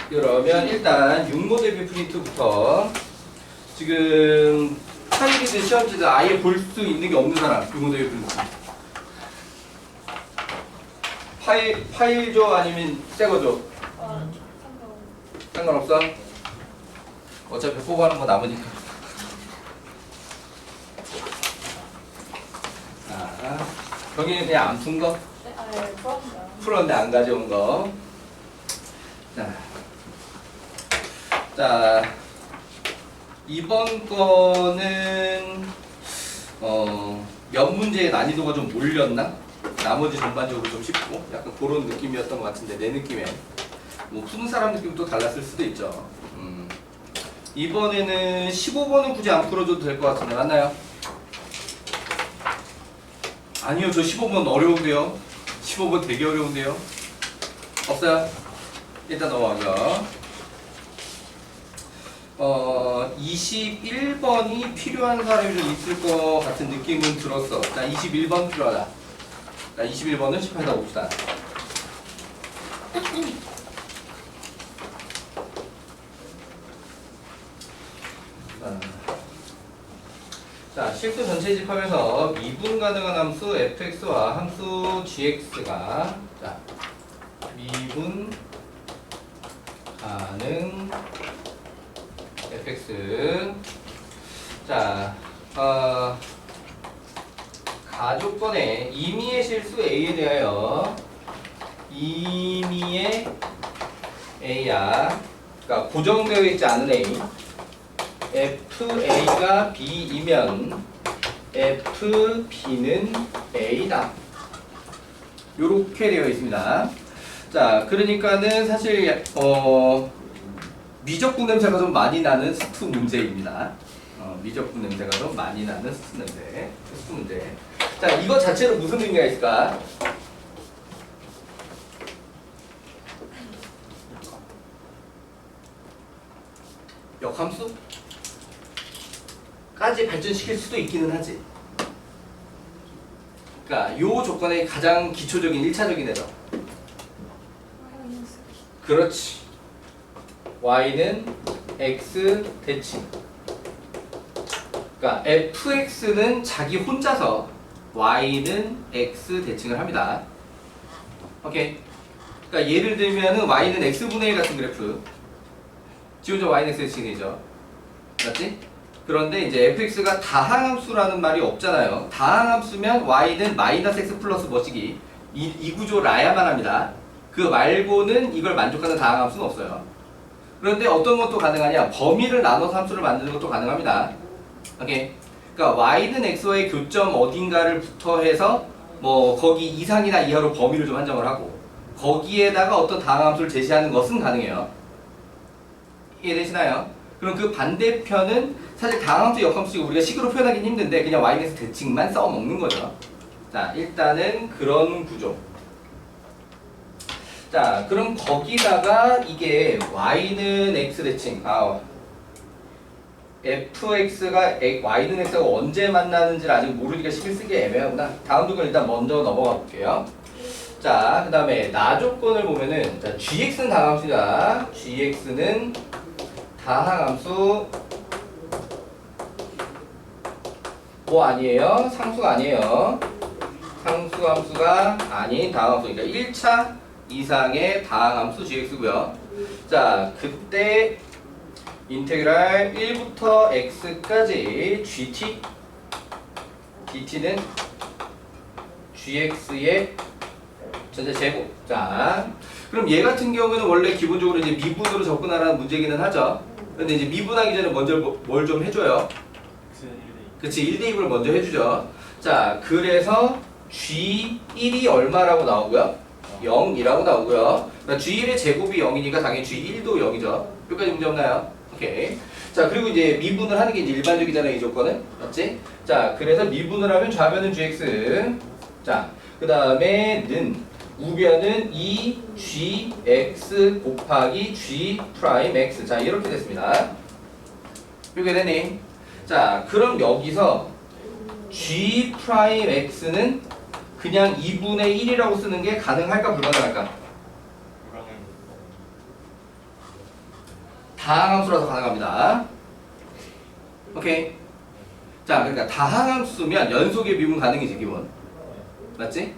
그러면 일단 6모델 프린트부터 지금 파일이든 시험지든 아예 볼 수 있는 게 없는 사람 6모델 프린트 파일 줘 아니면 새거 줘? 상관없어? 어차피 뽑아하는 거 남으니까. 자, 여기는 그냥 안 푼 거? 풀었는데 안 가져온 거. 자, 이번 거는 몇 문제의 난이도가 좀 올렸나? 나머지 전반적으로 좀 쉽고 약간 그런 느낌이었던 것 같은데 내 느낌에 뭐 푸는 사람 느낌도 달랐을 수도 있죠. 이번에는 15번은 굳이 안 풀어줘도 될 것 같은데 맞나요? 아니요, 저 15번 어려운데요. 15번 되게 어려운데요. 없어요? 일단 넘어가죠. 21번이 필요한 사람이 좀 있을 것 같은 느낌은 들었어. 자, 21번 필요하다. 자, 21번은 18다 봅시다. 자, 실수 전체집합에서 미분 가능한 함수 fx와 함수 gx가 자, 미분 가능 fx 자, 가족권의 임의의 실수 a에 대하여 임의의 a야 그러니까 고정되어 있지 않은 a FA가 B이면 FB는 A다. 요렇게 되어 있습니다. 자, 그러니까는 사실 미적분 냄새가 좀 많이 나는 스투 문제입니다. 미적분 냄새가 좀 많이 나는 스투 문제. 자, 이거 자체로 무슨 의미가 있을까? 역함수? 까지 발전시킬 수도 있기는 하지. 그러니까 요 조건의 가장 기초적인 1차적인 에러. 그렇지. y는 x 대칭. 그러니까 fx는 자기 혼자서 y는 x 대칭을 합니다. 오케이. 그러니까 예를 들면은 y는 x분의 1 같은 그래프. 지 혼자 y는 x 대칭이 되죠. 맞지? 그런데 이제 fx가 다항함수라는 말이 없잖아요. 다항함수면 y는 마이너스 x 플러스 뭐시기 이 구조라야만 합니다. 그 말고는 이걸 만족하는 다항함수는 없어요. 그런데 어떤 것도 가능하냐? 범위를 나눠서 함수를 만드는 것도 가능합니다. 오케이. 그러니까 y는 x와의 교점 어딘가를부터 해서 뭐 거기 이상이나 이하로 범위를 좀 한정을 하고 거기에다가 어떤 다항함수를 제시하는 것은 가능해요. 이해되시나요? 그럼 그 반대편은 사실 다항함수, 역함수 우리가 식으로 표현하기는 힘든데 그냥 y는 대칭만 써먹는 거죠. 자, 일단은 그런 구조. 자, 그럼 거기다가 이게 y는 x 대칭, fx가 y는 x가 언제 만나는지를 아직 모르니까 식을 쓰기 애매하구나. 다음 조건 일단 먼저 넘어가 볼게요. 자, 그 다음에 나 조건을 보면은 자, gx는 다항함수다. gx는 다항함수 뭐 아니에요? 상수가 아니에요. 상수함수가 아닌 다항함수. 그러니까 1차 이상의 다항함수 gx고요. 자, 그때 인테그랄 1부터 x까지 dt는 gx의 전체 제곱. 자, 그럼 얘 같은 경우에는 원래 기본적으로 이제 미분으로 접근하라는 문제기는 하죠. 근데 이제 미분하기 전에 먼저 뭘 좀 해줘요? 그치, 1대2을 먼저 해주죠. 자, 그래서 G1이 얼마라고 나오고요? 0이라고 나오고요. 그러니까 G1의 제곱이 0이니까 당연히 G1도 0이죠. 여기까지 문제 없나요? 오케이. 자, 그리고 이제 미분을 하는 게 이제 일반적이잖아요, 이 조건은. 맞지? 자, 그래서 미분을 하면 좌변은 Gx. 자, 그 다음에 는 우변은 2gx 곱하기 g 프라임 x. 자, 이렇게 됐습니다. 이렇게 되니? 자, 그럼 여기서 g 프라임 x는 그냥 2분의 1이라고 쓰는 게 가능할까 불가능할까? 다항함수라서 가능합니다. 오케이. 자, 그러니까 다항함수면 연속의 미분 가능이지, 기본. 맞지?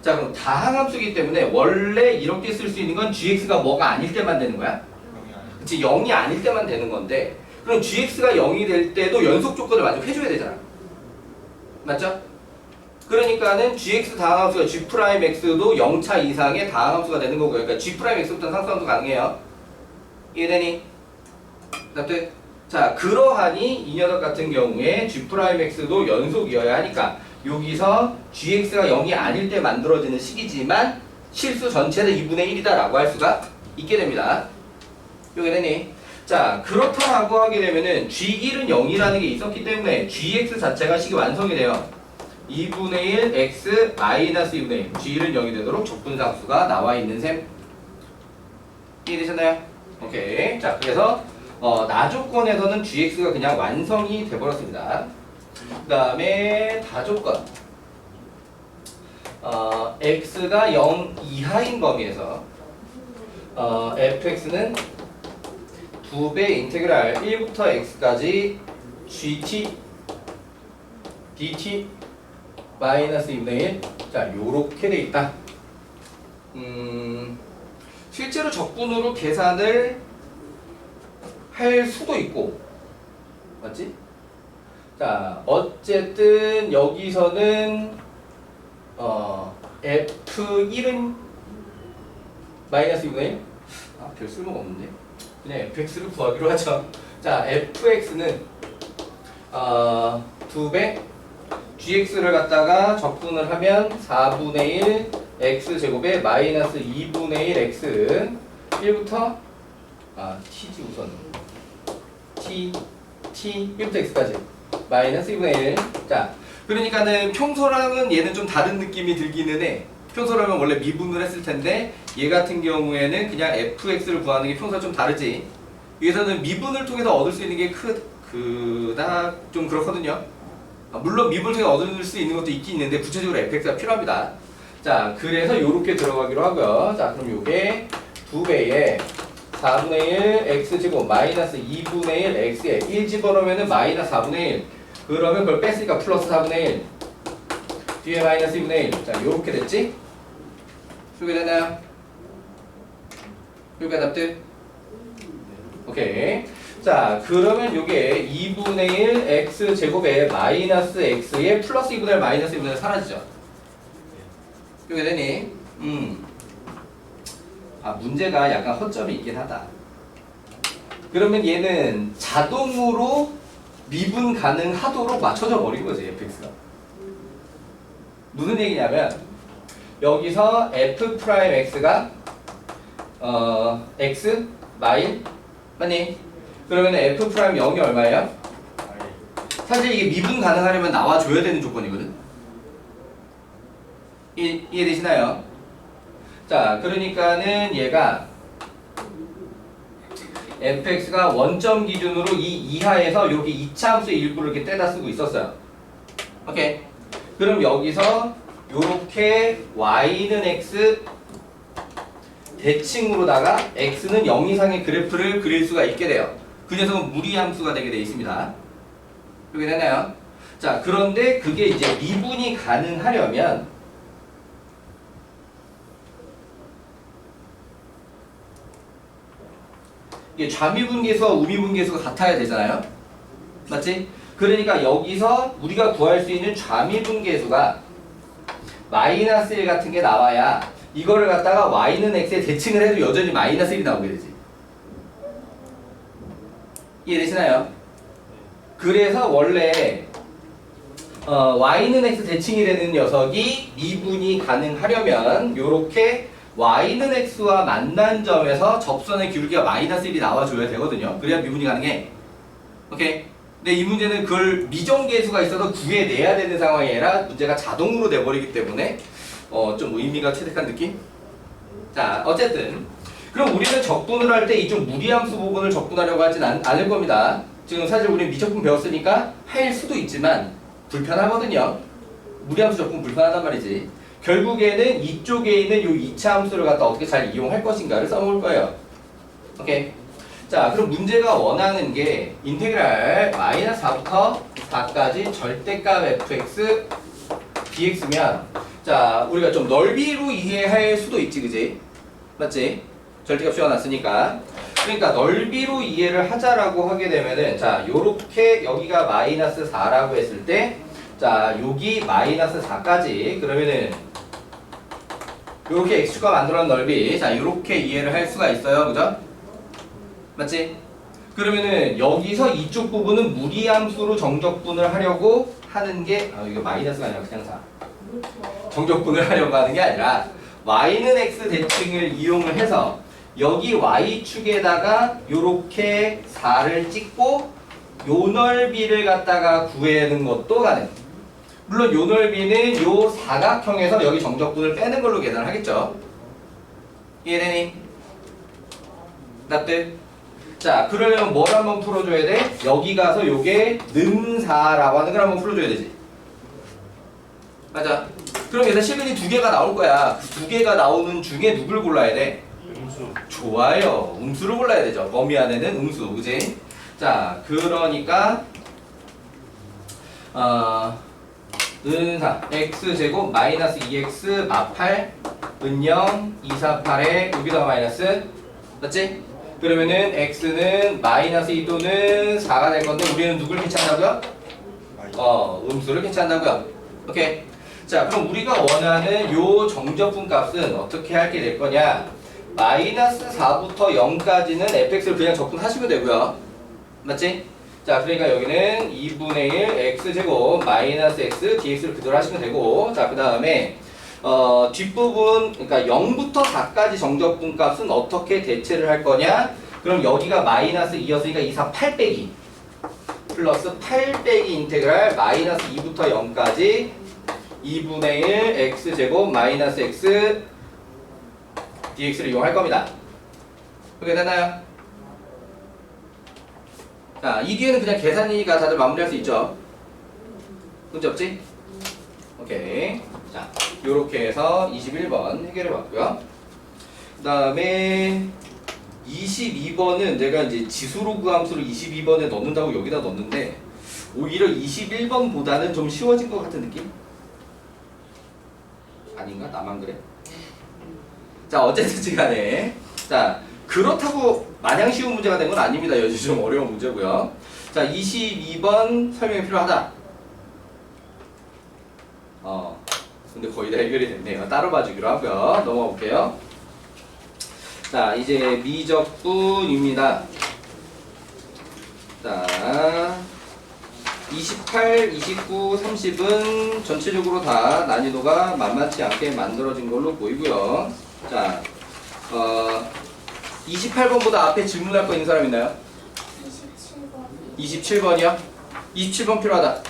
자, 그럼 다항함수이기 때문에 원래 이렇게 쓸 수 있는 건 gx가 뭐가 아닐 때만 되는 거야? 그치, 0이 아닐 때만 되는 건데, 그럼 gx가 0이 될 때도 연속 조건을 만족해줘야 되잖아. 맞죠? 그러니까는 gx 다항함수가 g'x도 0차 이상의 다항함수가 되는 거고요. 그러니까 g'x부터는 상수함수 가능해요. 이해되니? 답들? 자, 그러하니 이 녀석 같은 경우에 g'x도 연속이어야 하니까 여기서 gx가 0이 아닐 때 만들어지는 식이지만 실수 전체는 2분의 1이다 라고 할 수가 있게 됩니다. 이해되니? 자, 그렇다라고 하게 되면은 g1은 0이라는 게 있었기 때문에 gx 자체가 식이 완성이 돼요. 2분의 1 x 마이너스 2분의 1 g1은 0이 되도록 적분상수가 나와 있는 셈. 이해되셨나요? 오케이. 자, 그래서 나조건에서는 gx가 그냥 완성이 돼버렸습니다. 그 다음에 다조건 x가 0 이하인 범위에서 fx는 2배 인테그랄 1부터 x까지 gt dt 마이너스 2분의 1. 자, 요렇게 돼 있다. 실제로 적분으로 계산을 할 수도 있고, 맞지? 자, 어쨌든 여기서는 f1은 마이너스 2분의 1? 아, 별 쓸모가 없는데. 그냥 fx를 구하기로 하죠. 자, fx는 2배 gx를 갖다가 적분을 하면 4분의 1 x제곱에 마이너스 2분의 1 x 1부터 t지 우선 t 1부터 x까지 마이너스 2분의 1. 자, 그러니까는 평소랑은 얘는 좀 다른 느낌이 들기는 해. 평소라면 원래 미분을 했을 텐데 얘 같은 경우에는 그냥 fx를 구하는 게 평소와 좀 다르지. 여기서는 미분을 통해서 얻을 수 있는 게 그닥 좀 그렇거든요. 물론 미분을 통해 얻을 수 있는 것도 있긴 있는데 구체적으로 fx가 필요합니다. 자, 그래서 요렇게 들어가기로 하고요. 자, 그럼 요게 2배에 4분의 1 x제곱 마이너스 2분의 1 x에 1 집어넣으면 마이너스 4분의 1. 그러면 그걸 뺐으니까 플러스 4분의 1. 뒤에 마이너스 2분의 1. 자, 요렇게 됐지? 이렇게 되나요? 요게 답들? 오케이. 자, 그러면 요게 2분의 1 x제곱에 마이너스 x에 플러스 2분의 1 마이너스 2분의 1 사라지죠? 요게 되니? 문제가 약간 허점이 있긴 하다. 그러면 얘는 자동으로 미분 가능하도록 맞춰져 버린 거지, fx가. 무슨 얘기냐면, 여기서 f'x가, x, 마일, 맞니? 그러면 f'0이 얼마예요? 사실 이게 미분 가능하려면 나와줘야 되는 조건이거든? 이해되시나요? 자, 그러니까는 얘가 fx가 원점 기준으로 이 이하에서 여기 2차 함수의 일부를 이렇게 떼다 쓰고 있었어요. 오케이. 그럼 여기서 요렇게 y는 x 대칭으로다가 x는 0 이상의 그래프를 그릴 수가 있게 돼요. 그 녀석은 무리함수가 되게 되어 있습니다. 이렇게 되나요? 자, 그런데 그게 이제 미분이 가능하려면 이게 좌미분계수와 우미분계수가 같아야 되잖아요. 맞지? 그러니까 여기서 우리가 구할 수 있는 좌미분계수가 마이너스 1 같은 게 나와야 이거를 갖다가 y는 x에 대칭을 해도 여전히 마이너스 1이 나오게 되지. 이해되시나요? 그래서 원래 y는 x 대칭이 되는 녀석이 미분이 가능하려면 요렇게 y는 x와 만난 점에서 접선의 기울기가 마이너스 1이 나와줘야 되거든요. 그래야 미분이 가능해. 오케이? 근데 이 문제는 그걸 미정계수가 있어서 구해내야 되는 상황이 아니라 문제가 자동으로 돼버리기 때문에 좀 의미가 퇴색한 느낌? 자, 어쨌든 그럼 우리는 적분을 할 때 이쪽 무리함수 부분을 적분하려고 하진 않을 겁니다. 지금 사실 우리는 미적분 배웠으니까 할 수도 있지만 불편하거든요. 무리함수 적분 불편하단 말이지. 결국에는 이쪽에 있는 이 2차 함수를 갖다 어떻게 잘 이용할 것인가를 써볼 거예요. 오케이. 자, 자, 그럼 문제가 원하는 게 인테그랄 마이너스 4부터 4까지 절대값 fx dx면 자, 우리가 좀 넓이로 이해할 수도 있지, 그지? 맞지? 절대값 씌워놨으니까. 그러니까 넓이로 이해를 하자라고 하게 되면은 자, 요렇게 여기가 마이너스 4라고 했을 때 자, 여기 마이너스 4까지 그러면은 요렇게 x축과 만들어놓은 넓이 자, 요렇게 이해를 할 수가 있어요. 그죠? 맞지? 그러면은 여기서 이쪽 부분은 무리함수로 정적분을 하려고 하는 게 이거 마이너스가 아니라 그냥 4 정적분을 하려고 하는 게 아니라 y는 x 대칭을 이용을 해서 여기 y축에다가 요렇게 4를 찍고 요 넓이를 갖다가 구하는 것도 가능. 물론 요 넓이는 요 사각형에서 여기 정적분을 빼는 걸로 계산을 하겠죠. 이해되니? 납득? 자, 그러려면 뭘 한번 풀어줘야 돼? 여기 가서 요게 는4라고 하는 걸 한번 풀어줘야 되지. 맞아. 그럼 얘들 시그니 두 개가 나올 거야. 그 두 개가 나오는 중에 누굴 골라야 돼? 음수. 좋아요. 음수를 골라야 되죠. 범위 안에는 음수. 그지? 자, 그러니까 는4 x제곱 마이너스 2x 마8 은0 248에 여기다가 마이너스 맞지? 그러면은 x는 마이너스 2 또는 4가 될 건데 우리는 누굴 캐치한다고요? 음수를 캐치한다고요. 오케이. 자, 그럼 우리가 원하는 요 정적분 값은 어떻게 하게 될 거냐? 마이너스 4부터 0까지는 fx를 그냥 적분하시면 되고요. 맞지? 자, 그러니까 여기는 2분의 1 x제곱 마이너스 x dx를 그대로 하시면 되고 자, 그 다음에 뒷부분 그러니까 0부터 4까지 정적분 값은 어떻게 대체를 할 거냐? 그럼 여기가 마이너스 2였으니까 2, 4, 8 빼기 플러스 8 빼기 인테그랄 마이너스 2부터 0까지 2분의 1 x제곱 마이너스 x dx를 이용할 겁니다. 그렇게 되나요? 자, 이 뒤에는 그냥 계산이니까 다들 마무리할 수 있죠? 문제 없지? 오케이. 자, 요렇게 해서 21번 해결해 봤고요. 그 다음에 22번은 내가 이제 지수로그 함수를 22번에 넣는다고 여기다 넣는데 오히려 21번보다는 좀 쉬워진 것 같은 느낌? 아닌가? 나만 그래? 자, 어쨌든 간에 자, 그렇다고 마냥 쉬운 문제가 된 건 아닙니다. 여전히 좀 어려운 문제고요. 자, 22번 설명이 필요하다. 근데 거의 다 해결이 됐네요. 따로 봐주기로 하고요. 넘어가 볼게요. 자, 이제 미적분입니다. 자, 28, 29, 30은 전체적으로 다 난이도가 만만치 않게 만들어진 걸로 보이고요. 자, 28번보다 앞에 질문할 거 있는 사람 있나요? 27번. 27번이요? 27번 필요하다.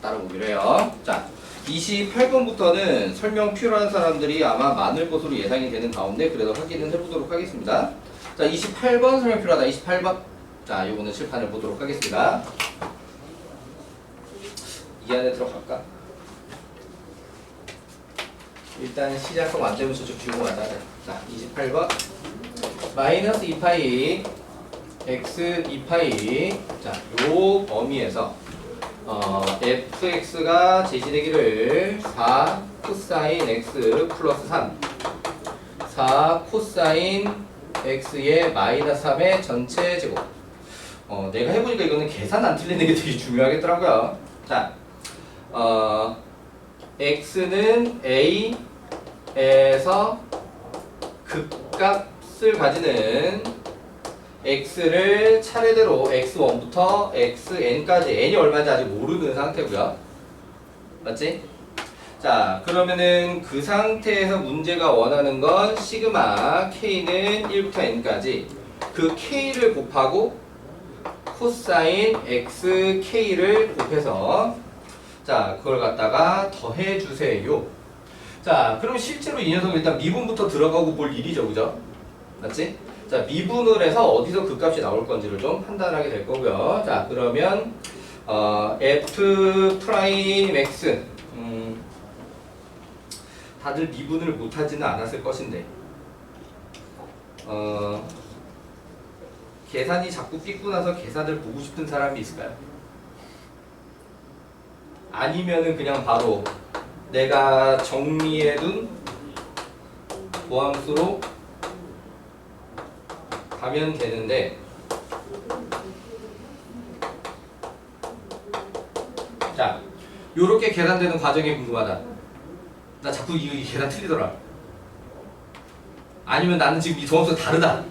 따라오기로 해요. 자, 28번부터는 설명 필요한 사람들이 아마 많을 것으로 예상이 되는 가운데 그래도 확인을 해보도록 하겠습니다. 자, 28번 설명 필요하다. 28번. 자, 요거는 칠판을 보도록 하겠습니다. 이 안에 들어갈까? 일단 시작하고 안 되면 저쪽 지우고 가자. 자, 28번. 마이너스 2파이 x 2파이 자, 요 범위에서 fx가 제시되기를 4 코사인 x 플러스 3 4 코사인 x의 마이너스 3의 전체 제곱 내가 해보니까 이거는 계산 안 틀리는 게 되게 중요하겠더라고요. 자, x는 a에서 극값을 가지는 x를 차례대로 x1부터 xn까지 n이 얼마인지 아직 모르는 상태고요. 맞지? 자, 그러면은 그 상태에서 문제가 원하는 건 시그마 k는 1부터 n까지 그 k를 곱하고 코사인 xk를 곱해서 자, 그걸 갖다가 더해주세요. 자, 그럼 실제로 이 녀석은 일단 미분부터 들어가고 볼 일이죠, 그죠? 맞지? 자, 미분을 해서 어디서 그 값이 나올 건지를 좀 판단하게 될 거고요. 자, 그러면 f 프라임 x 다들 미분을 못하지는 않았을 것인데 계산이 자꾸 삐꾸 나서 계산을 보고 싶은 사람이 있을까요? 아니면은 그냥 바로 내가 정리해둔 보함수로 가면 되는데, 자, 요렇게 계산되는 과정이 궁금하다. 나 자꾸 이 계산 틀리더라. 아니면 나는 지금 이 도함수가 다르다.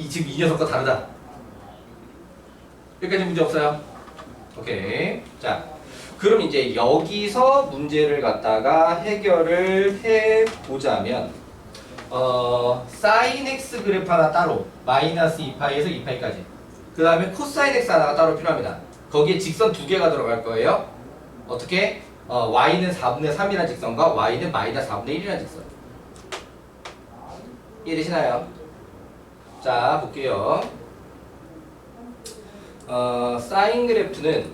지금 이 녀석과 다르다. 여기까지 문제 없어요? 오케이. 자, 그럼 이제 여기서 문제를 갖다가 해결을 해보자면, 사인 x 그래프 하나 따로, 마이너스 2파이에서 2파이까지. 그 다음에 코사인 x 하나가 따로 필요합니다. 거기에 직선 두 개가 들어갈 거예요. 어떻게? y는 4분의 3이라는 직선과 y는 마이너스 4분의 1이라는 직선. 이해되시나요? 자, 볼게요. 사인 그래프는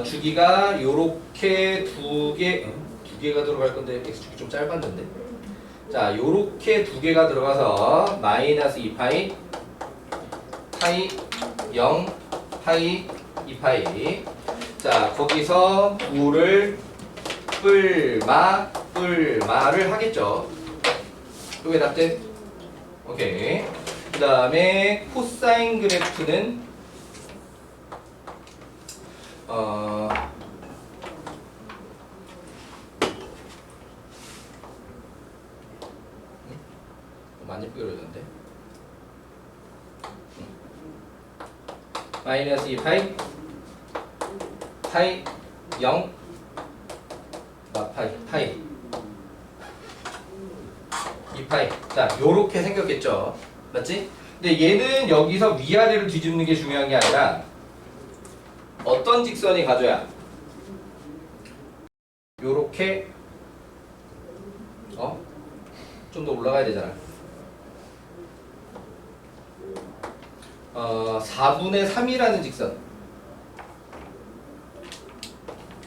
주기가 요렇게 두 개가 들어갈 건데 x축이 좀 짧았는데. 자, 요렇게 두 개가 들어가서 마이너스 2파이, 파이 0, 파이 2파이. 자, 거기서 부호를 뿔마를 하겠죠. 요게 답된? 오케이. 그 다음에 코사인 그래프는 많이 삐그러졌는데. 마이너스 2파이, 파이 0, 파이 2파이. 자, 요렇게 생겼겠죠. 맞지? 근데 얘는 여기서 위아래를 뒤집는 게 중요한 게 아니라 어떤 직선이 가져야 요렇게 좀 더 올라가야 되잖아. 4분의 3이라는 직선,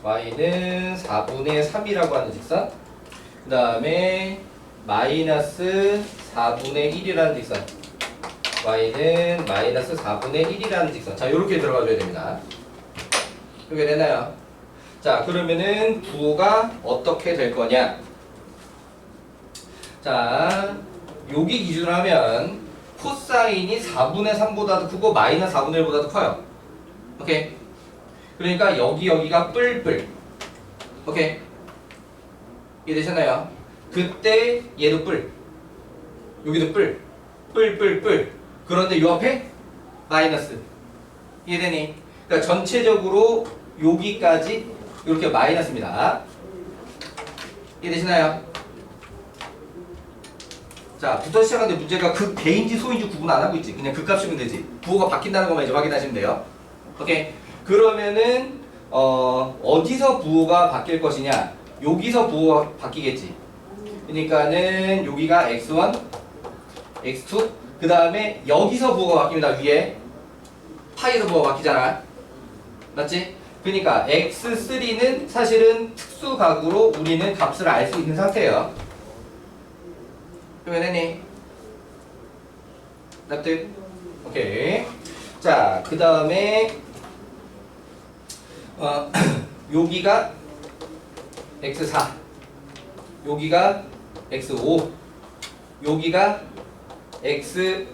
y는 4분의 3이라고 하는 직선, 그 다음에 마이너스 4분의 1이라는 직선, y는 마이너스 4분의 1이라는 직선. 자, 요렇게 들어가줘야 됩니다. 이렇게 되나요? 자, 그러면은 부호가 어떻게 될 거냐? 자, 여기 기준으로 하면 코사인이 4분의 3보다도 크고 마이너스 4분의 1보다도 커요. 오케이? 그러니까 여기가 뿔뿔. 오케이? 이해되셨나요? 그때 얘도 뿔, 여기도 뿔. 그런데 요 앞에 마이너스. 이해되니? 그러니까 전체적으로 여기까지 이렇게 마이너스입니다. 이해되시나요? 자, 부터 시작하는데 문제가 극대인지 소인지 구분 안 하고 있지. 그냥 극값이면 되지. 부호가 바뀐다는 것만 이제 확인하시면 돼요. 오케이? 그러면은 어디서 부호가 바뀔 것이냐? 여기서 부호가 바뀌겠지. 그러니까는 여기가 x1, x2, 그 다음에 여기서 부호가 바뀝니다. 위에 파이에서 부호가 바뀌잖아. 맞지? 그러니까 x3는 사실은 특수각으로 우리는 값을 알 수 있는 상태예요. 표현했니? 납득? 오케이. 자, 그 다음에 여기가 x4, 여기가 x5, 여기가 x6,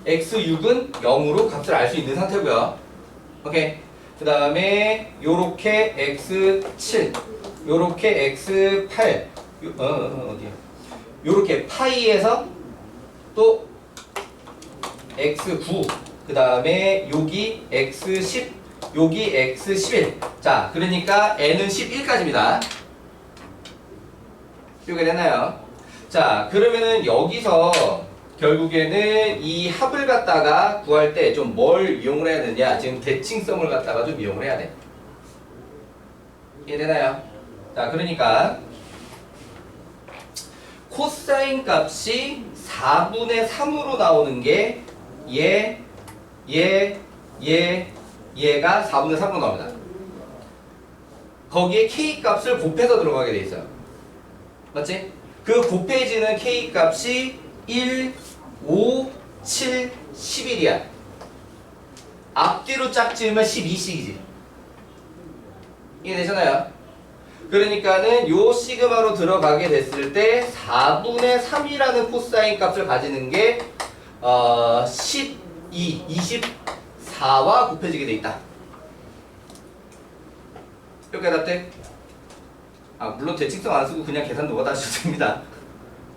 x6은 0으로 값을 알 수 있는 상태고요. 오케이. 그 다음에 요렇게 x7, 요렇게 x8, 어디야? 요렇게 파이에서 또 x9, 그 다음에 여기 x10, 여기 x11. 자, 그러니까 n은 11까지입니다. 이게 되나요? 자, 그러면은 여기서 결국에는 이 합을 갖다가 구할 때 좀 뭘 이용을 해야 되냐? 지금 대칭성을 갖다가 좀 이용을 해야 돼. 이해되나요? 자, 그러니까 코사인 값이 4분의 3으로 나오는 게 얘가 4분의 3으로 나옵니다. 거기에 k 값을 곱해서 들어가게 돼 있어요. 맞지? 그 곱해지는 k 값이 1, 5, 7, 11이야. 앞뒤로 짝지으면 12씩이지. 이해되잖아요? 그러니까는 요 시그마로 들어가게 됐을 때 4분의 3이라는 코사인 값을 가지는 게 12, 24와 곱해지게 돼 있다. 이렇게 답돼? 물론 대칭성 안 쓰고 그냥 계산 노가 하셔도 됩니다.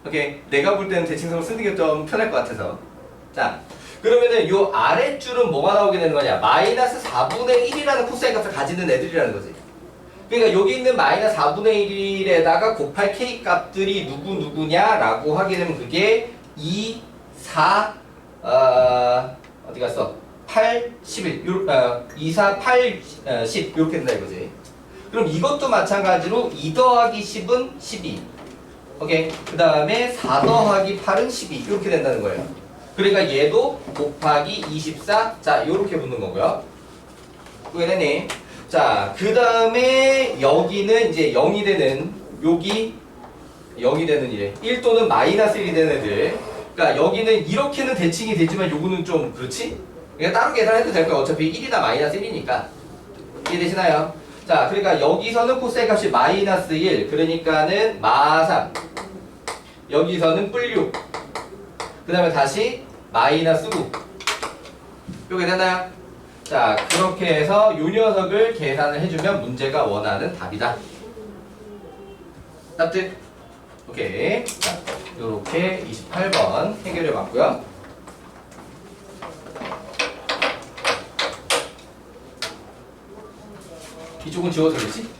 오케이. 내가 볼 때는 대칭성을 쓰는 게 좀 편할 것 같아서. 자, 그러면은 요 아랫줄은 뭐가 나오게 되는 거냐? 마이너스 4분의 1이라는 코사인 값을 가지는 애들이라는 거지. 그러니까 여기 있는 마이너스 4분의 1에다가 곱할 k 값들이 누구냐라고 하게 되면 그게 2, 4, 어디 갔어? 8, 11, 2, 4, 8, 10 이렇게 된다 이거지. 그럼 이것도 마찬가지로 2 더하기 10은 12. 오케이. 그 다음에 4 더하기 8은 12 이렇게 된다는 거예요. 그러니까 얘도 곱하기 24. 자, 이렇게 붙는 거고요. 그게되니? 자, 그 다음에 여기는 이제 0이 되는 여기 0이 되는 이래. 1 또는 마이너스 1이 되는 애들. 그러니까 여기는 이렇게는 대칭이 되지만 요거는 좀 그렇지? 그러니까 따로 계산해도 될 거야. 어차피 1이나 마이너스 1이니까. 이해되시나요? 자, 그러니까 여기서는 코사인 값이 마이너스 1. 그러니까는 마3. 여기서는 뿔6. 그 다음에 다시 마이너스 9. 요게 되나요? 자, 그렇게 해서 요 녀석을 계산을 해주면 문제가 원하는 답이다. 답들? 오케이. 자, 요렇게 28번 해결해 봤고요. 이쪽은 지워서 그렇지?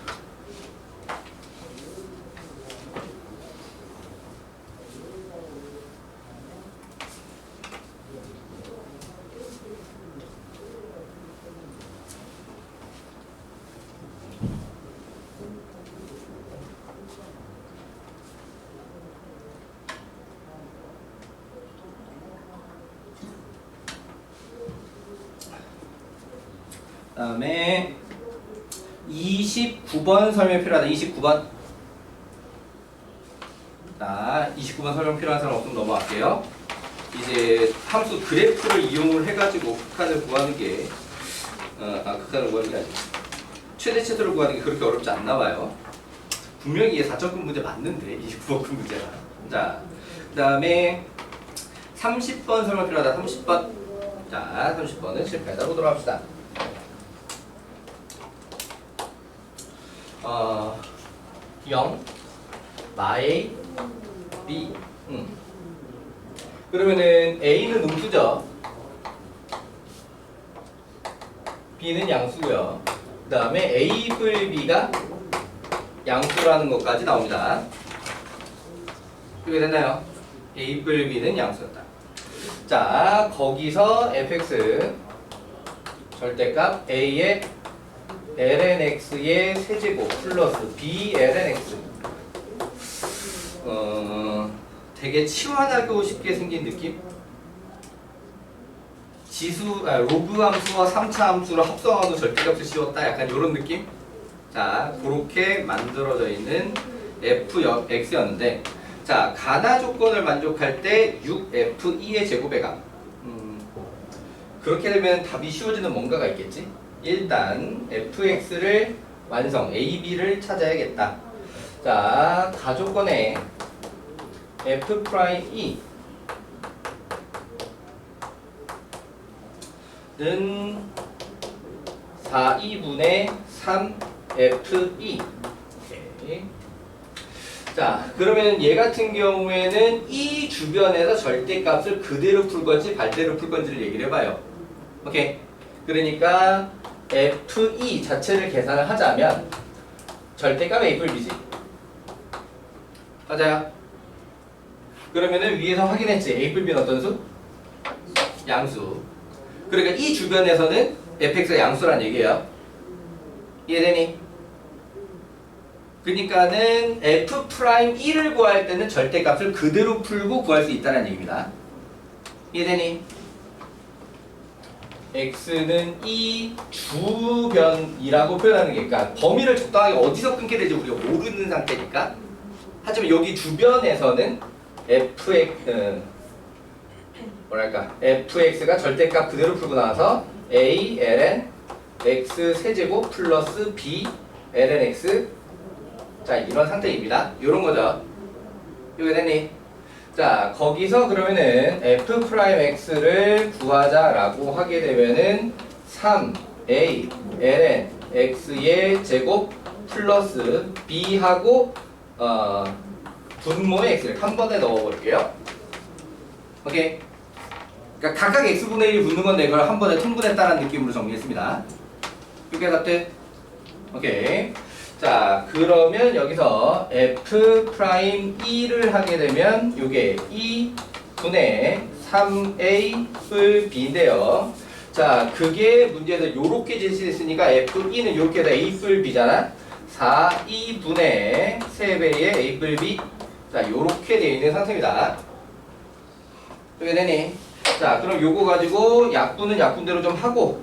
그 다음에 29번 설명 필요하다. 29번. 자, 29번 설명 필요한 사람 없으면 넘어갈게요. 이제 함수 그래프를 이용을 해가지고 극한을 구하는 게 극한을 구하는 게 아니고 최대치수를 구하는 게 그렇게 어렵지 않나 봐요. 분명히 얘 4점급 문제 맞는데 29번급 문제가. 자, 그 다음에 30번 설명 필요하다. 30번. 자, 30번은 실패하다 보도록 합시다. 0 마이 B. 그러면은 A는 음수죠. B는 양수고요. 그 다음에 A 뿔 B가 양수라는 것까지 나옵니다. 이게 됐나요? A 뿔 B는 양수였다. 자, 거기서 fx 절대값 A의 lnx의 세제곱 플러스 b lnx. 되게 치환하고 쉽게 생긴 느낌? 로그 함수와 3차 함수를 합성하고 절대값을 씌웠다. 약간 이런 느낌? 자, 그렇게 만들어져 있는 fx였는데, 자, 가나 조건을 만족할 때 6f2의 제곱의 값. 그렇게 되면 답이 쉬워지는 뭔가가 있겠지? 일단 fx를 완성, ab를 찾아야겠다. 자, 가조건에 f'E 는 4,2분의 3fe. 오케이. 자, 그러면 얘 같은 경우에는 이 주변에서 절대값을 그대로 풀 건지 반대로 풀 건지를 얘기를 해봐요. 오케이. 그러니까 fe 자체를 계산을 하자면 절대값 a 뿔 b지. 맞아요. 그러면은 위에서 확인했지. a 뿔 b는 어떤 수? 양수. 그러니까 이 주변에서는 fx가 양수란 얘기예요. 이해되니? 그러니까는 f'1을 구할 때는 절대값을 그대로 풀고 구할 수 있다는 얘기입니다. 이해되니? x는 이 주변이라고 표현하는 게, 그러니까 범위를 적당하게 어디서 끊게 될지 우리가 모르는 상태니까 하지만 여기 주변에서는 fx가 절대값 그대로 풀고 나와서 a ln x 세제곱 플러스 b ln x 자 이런 상태입니다. 이런 거죠. 이거 됐니? 자 거기서 그러면은 f 프라임 x를 구하자라고 하게 되면은 3a ln x의 제곱 플러스 b하고 분모의 x를 한 번에 넣어볼게요. 오케이. 그러니까 각각 x분의 1이 붙는 건데 이걸 한 번에 통분했다는 느낌으로 정리했습니다. 이렇게 답돼? 오케이. 자 그러면 여기서 f 프라임 2를 하게 되면 이게 2분의 3a 뿔 b인데요. 자 그게 문제에서 요렇게 제시됐으니까 f2는 이렇게 해서 a 뿔 b잖아. 4 2분의 3배의 a 뿔 b 자 요렇게 되어 있는 상태입니다. 이게 되니? 자 그럼 요거 가지고 약분은 약분대로 좀 하고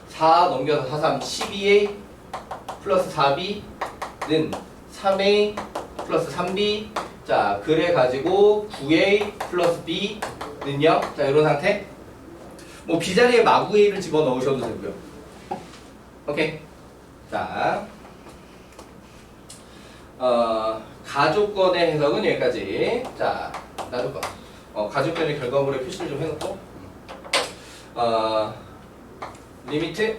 4 넘겨서 4, 3, 12a 플러스 4b는 3a 플러스 3b 자 그래 가지고 9a 플러스 b는요 자 이런 상태 뭐 b자리에 마구 a를 집어넣으셔도 되고요. 오케이. 자 가족권의 해석은 여기까지. 자 가족권 가족권의 결과물에 표시를 좀 해놓고 리미트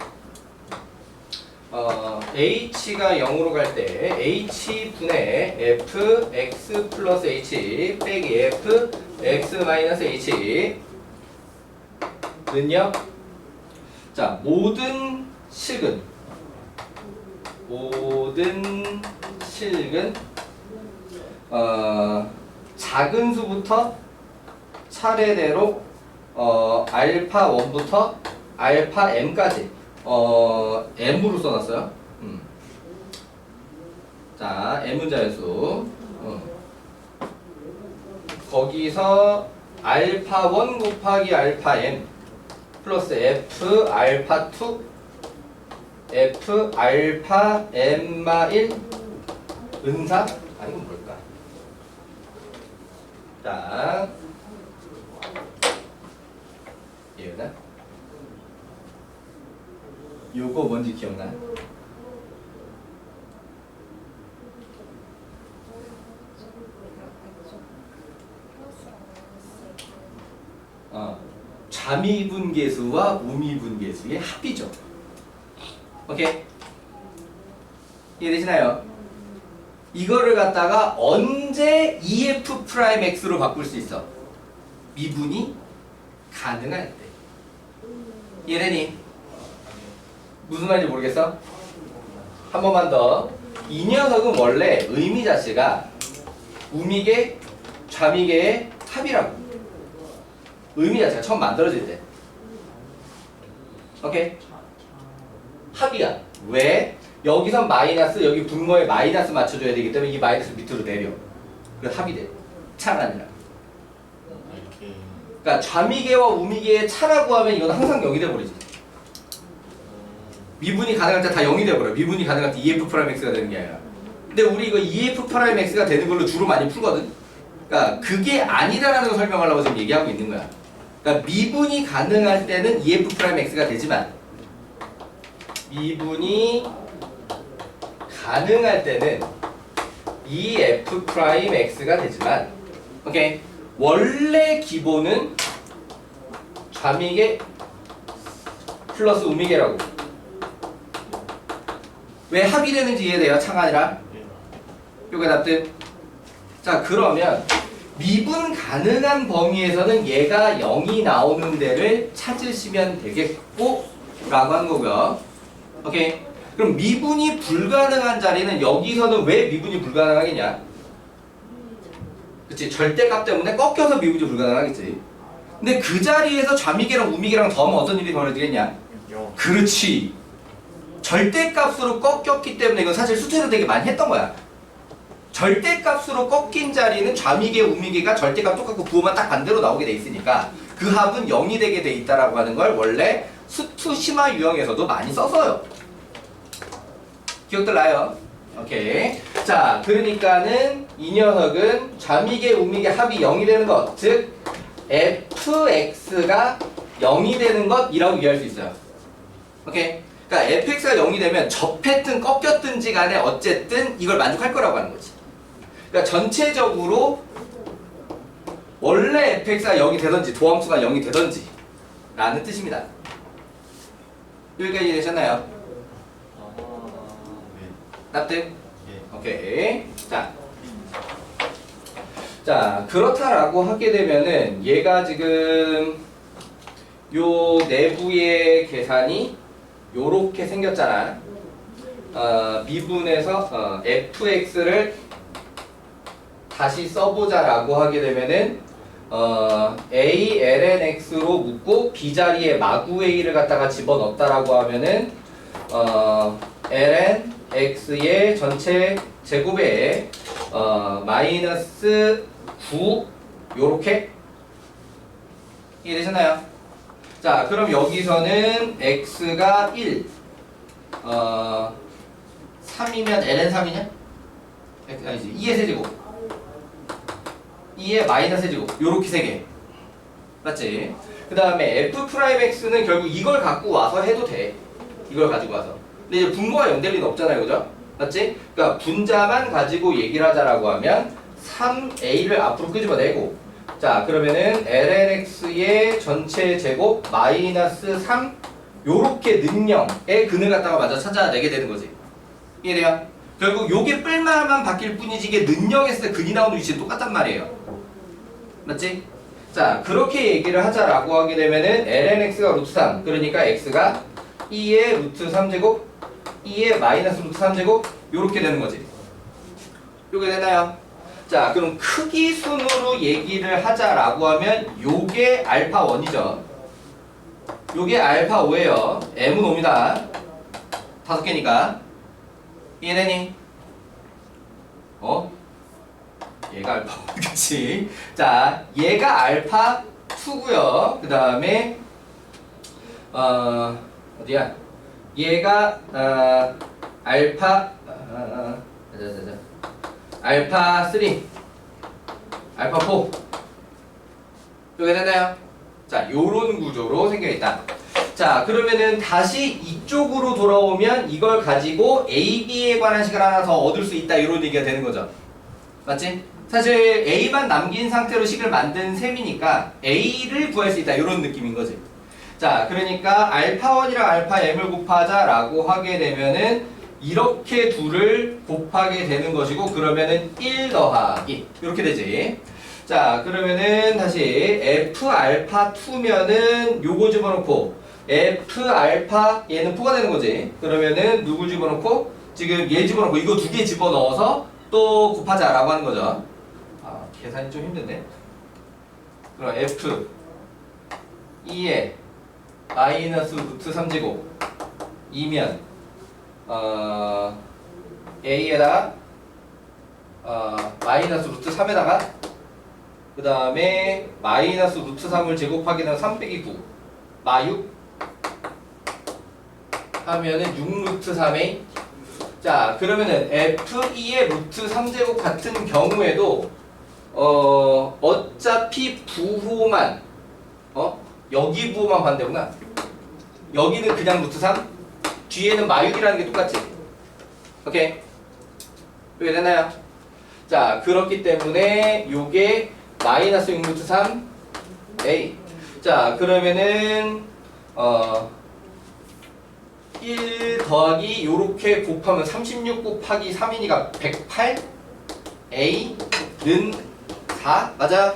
h가 0으로 갈 때 h분의 f x 플러스 h 빼기 f x 마이너스 h 는요 자 모든 식은 작은 수부터 차례대로 알파 1부터 알파 m까지 m으로 써놨어요. 자 m은 자연수 거기서 알파 1 곱하기 알파 m 플러스 f 알파 2 f 알파 엠마 1 은사 아니면 뭘까? 자 얘나 요거 뭔지 기억나? 좌미분계수와 우미분계수의 합이죠. 오케이? 이해되시나요? 이거를 갖다가 언제 EF 프라임 X로 바꿀 수 있어? 미분이 가능할 때. 이해되니? 무슨 말인지 모르겠어? 한 번만 더. 이 녀석은 원래 의미 자체가 우미계, 좌미계의 합이라고. 의미 자체가 처음 만들어질 때. 오케이? 합이야. 왜? 여기선 마이너스, 여기 분모에 마이너스 맞춰줘야 되기 때문에 이 마이너스 밑으로 내려. 그래서 합이 돼. 차가 아니라. 그러니까 좌미계와 우미계의 차라고 하면 이건 항상 0이 돼버리지. 미분이 가능할 때 다 0이 돼버려. 미분이 가능할 때 EF 프라임 X가 되는 게 아니라. 근데 우리 이거 EF 프라임 X가 되는 걸로 주로 많이 풀거든. 그러니까 그게 아니다라는 걸 설명하려고 지금 얘기하고 있는 거야. 그러니까 미분이 가능할 때는 EF 프라임 X가 되지만 미분이 가능할 때는 EF 프라임 X가 되지만 오케이 원래 기본은 좌미계 플러스 우미계라고. 왜 합이 되는지 이해돼요? 차가 아니라? 요게 답들. 자 그러면 미분 가능한 범위에서는 얘가 0이 나오는 데를 찾으시면 되겠고 라고 하는 거고요. 오케이. 그럼 미분이 불가능한 자리는 여기서는 왜 미분이 불가능하겠냐? 그치 절대값 때문에 꺾여서 미분이 불가능하겠지. 근데 그 자리에서 좌미계랑 우미계랑 더하면 어떤 일이 벌어지겠냐? 그렇지. 절대값으로 꺾였기 때문에 이건 사실 수태로 되게 많이 했던 거야. 절대값으로 꺾인 자리는 좌미계, 우미계가 절대값 똑같고 부호만 딱 반대로 나오게 돼 있으니까 그 합은 0이 되게 돼 있다라고 하는 걸 원래 수투 심화 유형에서도 많이 써서요. 기억들 나요? 오케이. 자, 그러니까는 이 녀석은 좌미계 우미계 합이 0이 되는 것, 즉 fx가 0이 되는 것이라고 이해할 수 있어요. 오케이. 그러니까 fx가 0이 되면 접했든 꺾였든지 간에 어쨌든 이걸 만족할 거라고 하는 거지. 그러니까 전체적으로 원래 fx가 0이 되든지 도함수가 0이 되든지 라는 뜻입니다. 여기까지 이해되셨나요? 납득? 오케이. 자, 그렇다라고 하게 되면은 얘가 지금 요 내부의 계산이 요렇게 생겼잖아. 미분에서 fx를 다시 써보자라고 하게 되면은 a ln x로 묶고 b 자리에 마구 a를 갖다가 집어넣었다라고 하면은 ln x의 전체 제곱에 마이너스 9 요렇게 이해되셨나요? 자, 그럼 여기서는 x가 1 3이면 ln 3이냐? 아니지, 2의 세제곱 2의 마이너스 세제곱 요렇게 3개 맞지? 그 다음에 f'x는 결국 이걸 갖고 와서 해도 돼. 이걸 가지고 와서. 근데 이제 분모가 0될 리는 없잖아요, 그죠? 맞지? 그러니까 분자만 가지고 얘기를 하자라고 하면 3a를 앞으로 끄집어내고, 자, 그러면은 lnx의 전체 제곱 마이너스 3 요렇게 능령의 근을 갖다가 맞아 찾아내게 되는 거지. 이해돼요? 결국 요게 뿔마만 바뀔 뿐이지 이게 능령했을 때 근이 나오는 위치는 똑같단 말이에요. 맞지? 자, 그렇게 얘기를 하자라고 하게 되면은 lnx가 루트 3, 그러니까 x가 2의 루트 3제곱 2의 마이너스 루트 3제곱 요렇게 되는 거지. 요게 되나요? 자, 그럼 크기 순으로 얘기를 하자라고 하면 요게 알파 1이죠. 요게 알파 5예요. m은 5입니다. 5개니까. 이해되니? 얘가 알파 5, 그치? 자, 얘가 알파 2고요. 그 다음에 어디야? 얘가 알파 알파 3 알파 4 이렇게 되나요? 자, 요런 구조로 생겨있다. 자, 그러면은 다시 이쪽으로 돌아오면 이걸 가지고 A, B에 관한 식을 하나 더 얻을 수 있다 이런 얘기가 되는 거죠. 맞지? 사실 A만 남긴 상태로 식을 만든 셈이니까 A를 구할 수 있다 이런 느낌인 거지. 자, 그러니까 알파 1이랑 알파 m을 곱하자라고 하게 되면은 이렇게 둘을 곱하게 되는 것이고, 그러면은 1 더하기 이렇게 되지. 자, 그러면은 다시 f 알파 2면은 요거 집어넣고 f 알파 얘는 4가 되는 거지. 그러면은 누구 집어넣고 지금 얘 집어넣고 이거 두 개 집어넣어서 또 곱하자라고 하는 거죠. 계산이 좀 힘든데. 그럼 f 2에 마이너스 루트 3제곱 이면 a에다가 마이너스 루트 3에다가 그 다음에 마이너스 루트 3을 제곱하게 되면 3 빼기 9 마6 하면은 6 루트 3a. 자, 그러면은 f2의 루트 3제곱 같은 경우에도 어차피 부호만 여기 부호만 반대구나. 여기는 그냥 루트 3, 뒤에는 마6이라는 게 똑같지. 오케이? 왜 되나요? 자, 그렇기 때문에 요게 마이너스 6 루트 3 a. 자, 그러면은 1 더하기 요렇게 곱하면 36 곱하기 3이니까 108 a는 4 맞아?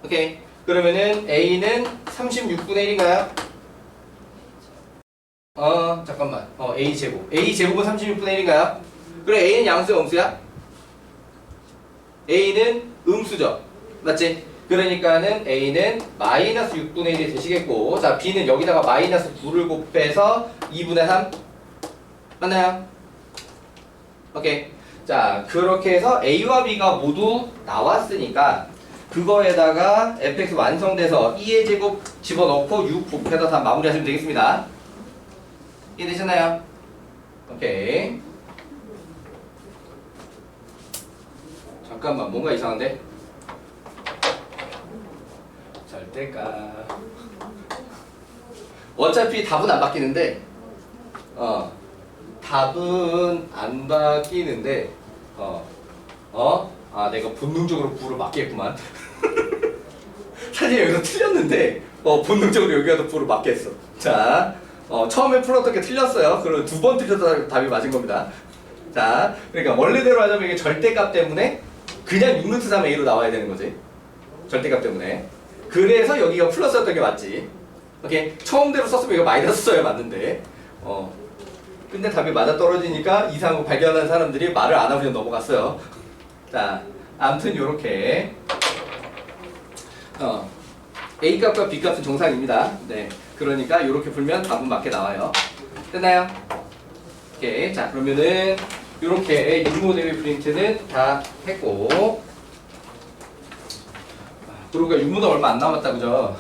오케이. 그러면은 a는 36분의 1인가요? 잠깐만. a 제곱. a 제곱은 36분의 1인가요? 그래, a는 양수야, 음수야? a는 음수죠. 맞지? 그러니까는 a는 마이너스 6분의 1이 되시겠고, 자, b는 여기다가 마이너스 9를 곱해서 2분의 3 맞나요? 오케이. 자, 그렇게 해서 a와 b가 모두 나왔으니까 그거에다가 fx 완성돼서 2의 제곱 집어넣고 6 곱해서 다 마무리하시면 되겠습니다. 이해되셨나요? 오케이. 잠깐만 뭔가 이상한데? 절대값. 어차피 답은 안 바뀌는데 답은 안 바뀌는데 내가 본능적으로 부를 맞겠구만. 사실 여기서 틀렸는데 본능적으로 여기가 부를 맞겠어. 자, 처음에 풀었던 게 틀렸어요. 그럼 두 번 틀려서 답이 맞은 겁니다. 자, 그러니까 원래대로 하자면 이게 절대값 때문에 그냥 6루트 3a로 나와야 되는 거지. 절대값 때문에. 그래서 여기가 플러스였던 게 맞지. 오케이. 처음대로 썼으면 이거 마이너스 써야 맞는데. 근데 답이 맞아 떨어지니까 이상을 발견한 사람들이 말을 안 하고 그냥 넘어갔어요. 자, 아무튼 요렇게 A 값과 B 값은 정상입니다. 네. 그러니까 요렇게 풀면 답은 맞게 나와요. 됐나요? 오케이. 자, 그러면은 요렇게 육모 대비 프린트는 다 했고, 그러니까 육모도 얼마 안 남았다, 그죠?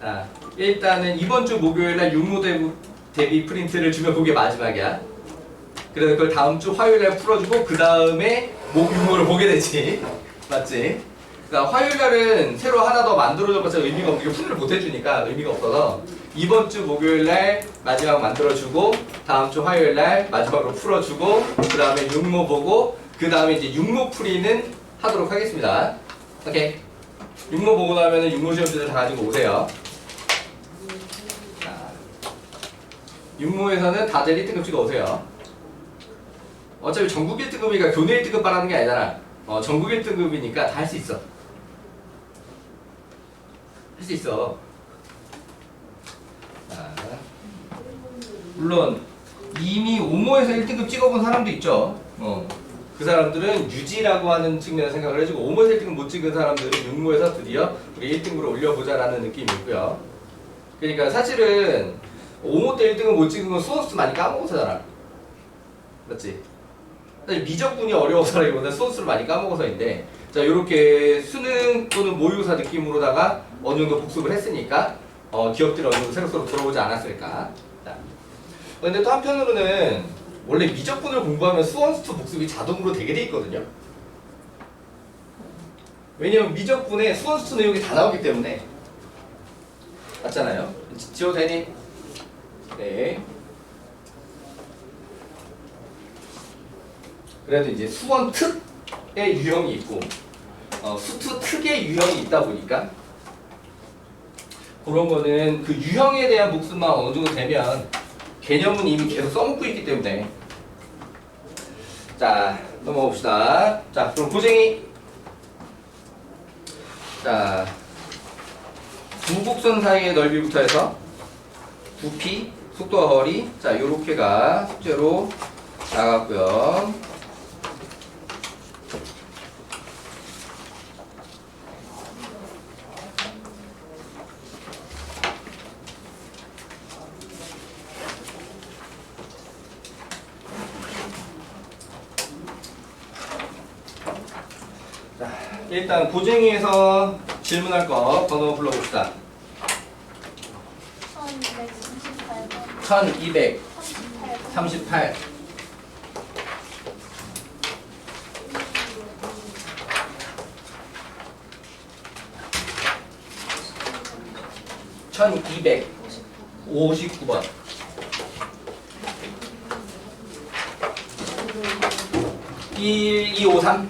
자, 일단은 이번 주 목요일날 육모 대비 프린트를 주면 그게 마지막이야. 그래서 그걸 다음 주 화요일날 풀어주고 그 다음에 육모를 보게 되지. 맞지? 그러니까 화요일날은 새로 하나 더 만들어줘서 의미가 없는 게 풀이를 못 해주니까 의미가 없어서 이번 주 목요일날 마지막 만들어주고 다음 주 화요일날 마지막으로 풀어주고 그 다음에 육모 보고 그 다음에 이제 육모 풀이는 하도록 하겠습니다. 오케이. 육모 보고 나면은 육모 시험지들 다 가지고 오세요. 자, 육모에서는 다들 1등급 찍어 오세요. 어차피 전국 1등급이니까 교내 1등급 바라는 게 아니잖아. 전국 1등급이니까 다 할 수 있어. 할 수 있어. 자, 물론 이미 오모에서 1등급 찍어본 사람도 있죠. 그 사람들은 유지라고 하는 측면에서 생각을 해주고 오모에서 1등급 못 찍은 사람들은 육모에서 드디어 우리 1등급으로 올려보자라는 느낌이 있고요. 그러니까 사실은 오모 때 1등급 못 찍은 건 수원수 많이 까먹어서잖아. 맞지? 사실 미적분이 어려워서라기보다 수원수를 많이 까먹어서인데, 자, 요렇게 수능 또는 모의고사 느낌으로다가 어느 정도 복습을 했으니까 기업들이 어느 정도 새록새록 들어오지 않았을까. 자, 근데 또 한편으로는 원래 미적분을 공부하면 수원수 복습이 자동으로 되게 돼 있거든요. 왜냐면 미적분에 수원수 내용이 다 나오기 때문에. 맞잖아요. 지워도 되니? 네. 그래도 이제 수원 특의 유형이 있고 수투 특의 유형이 있다 보니까 그런 거는 그 유형에 대한 복습만 어느 정도 되면 개념은 이미 계속 써먹고 있기 때문에. 자, 넘어가 봅시다. 자, 그럼 고쟁이. 자, 두 곡선 사이의 넓이부터 해서 부피, 속도와 거리. 자, 요렇게가 숙제로 나갔고요. 일단 고쟁이에서 질문할 거 번호 불러봅시다. 1238 1259번 1253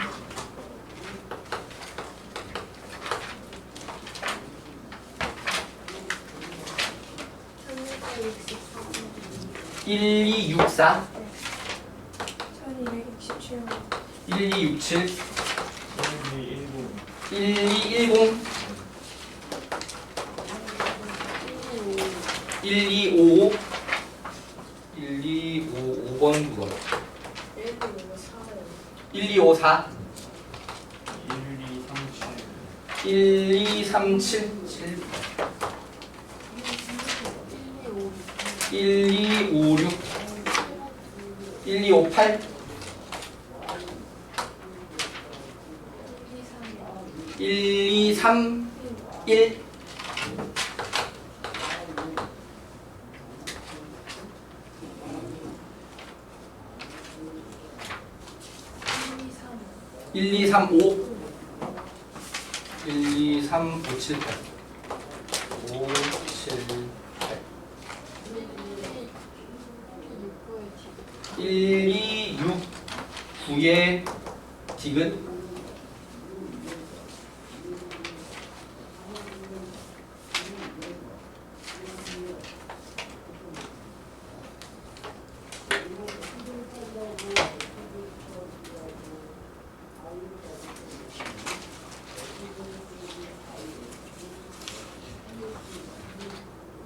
1264 1267 1210 1255 1255번 9번 1254 1237 1256 1258 1231 1232 1, 2, 3, 5 1, 2, 3, 5, 7, 8 5, 7, 8 1, 2, 6, 9의 디귿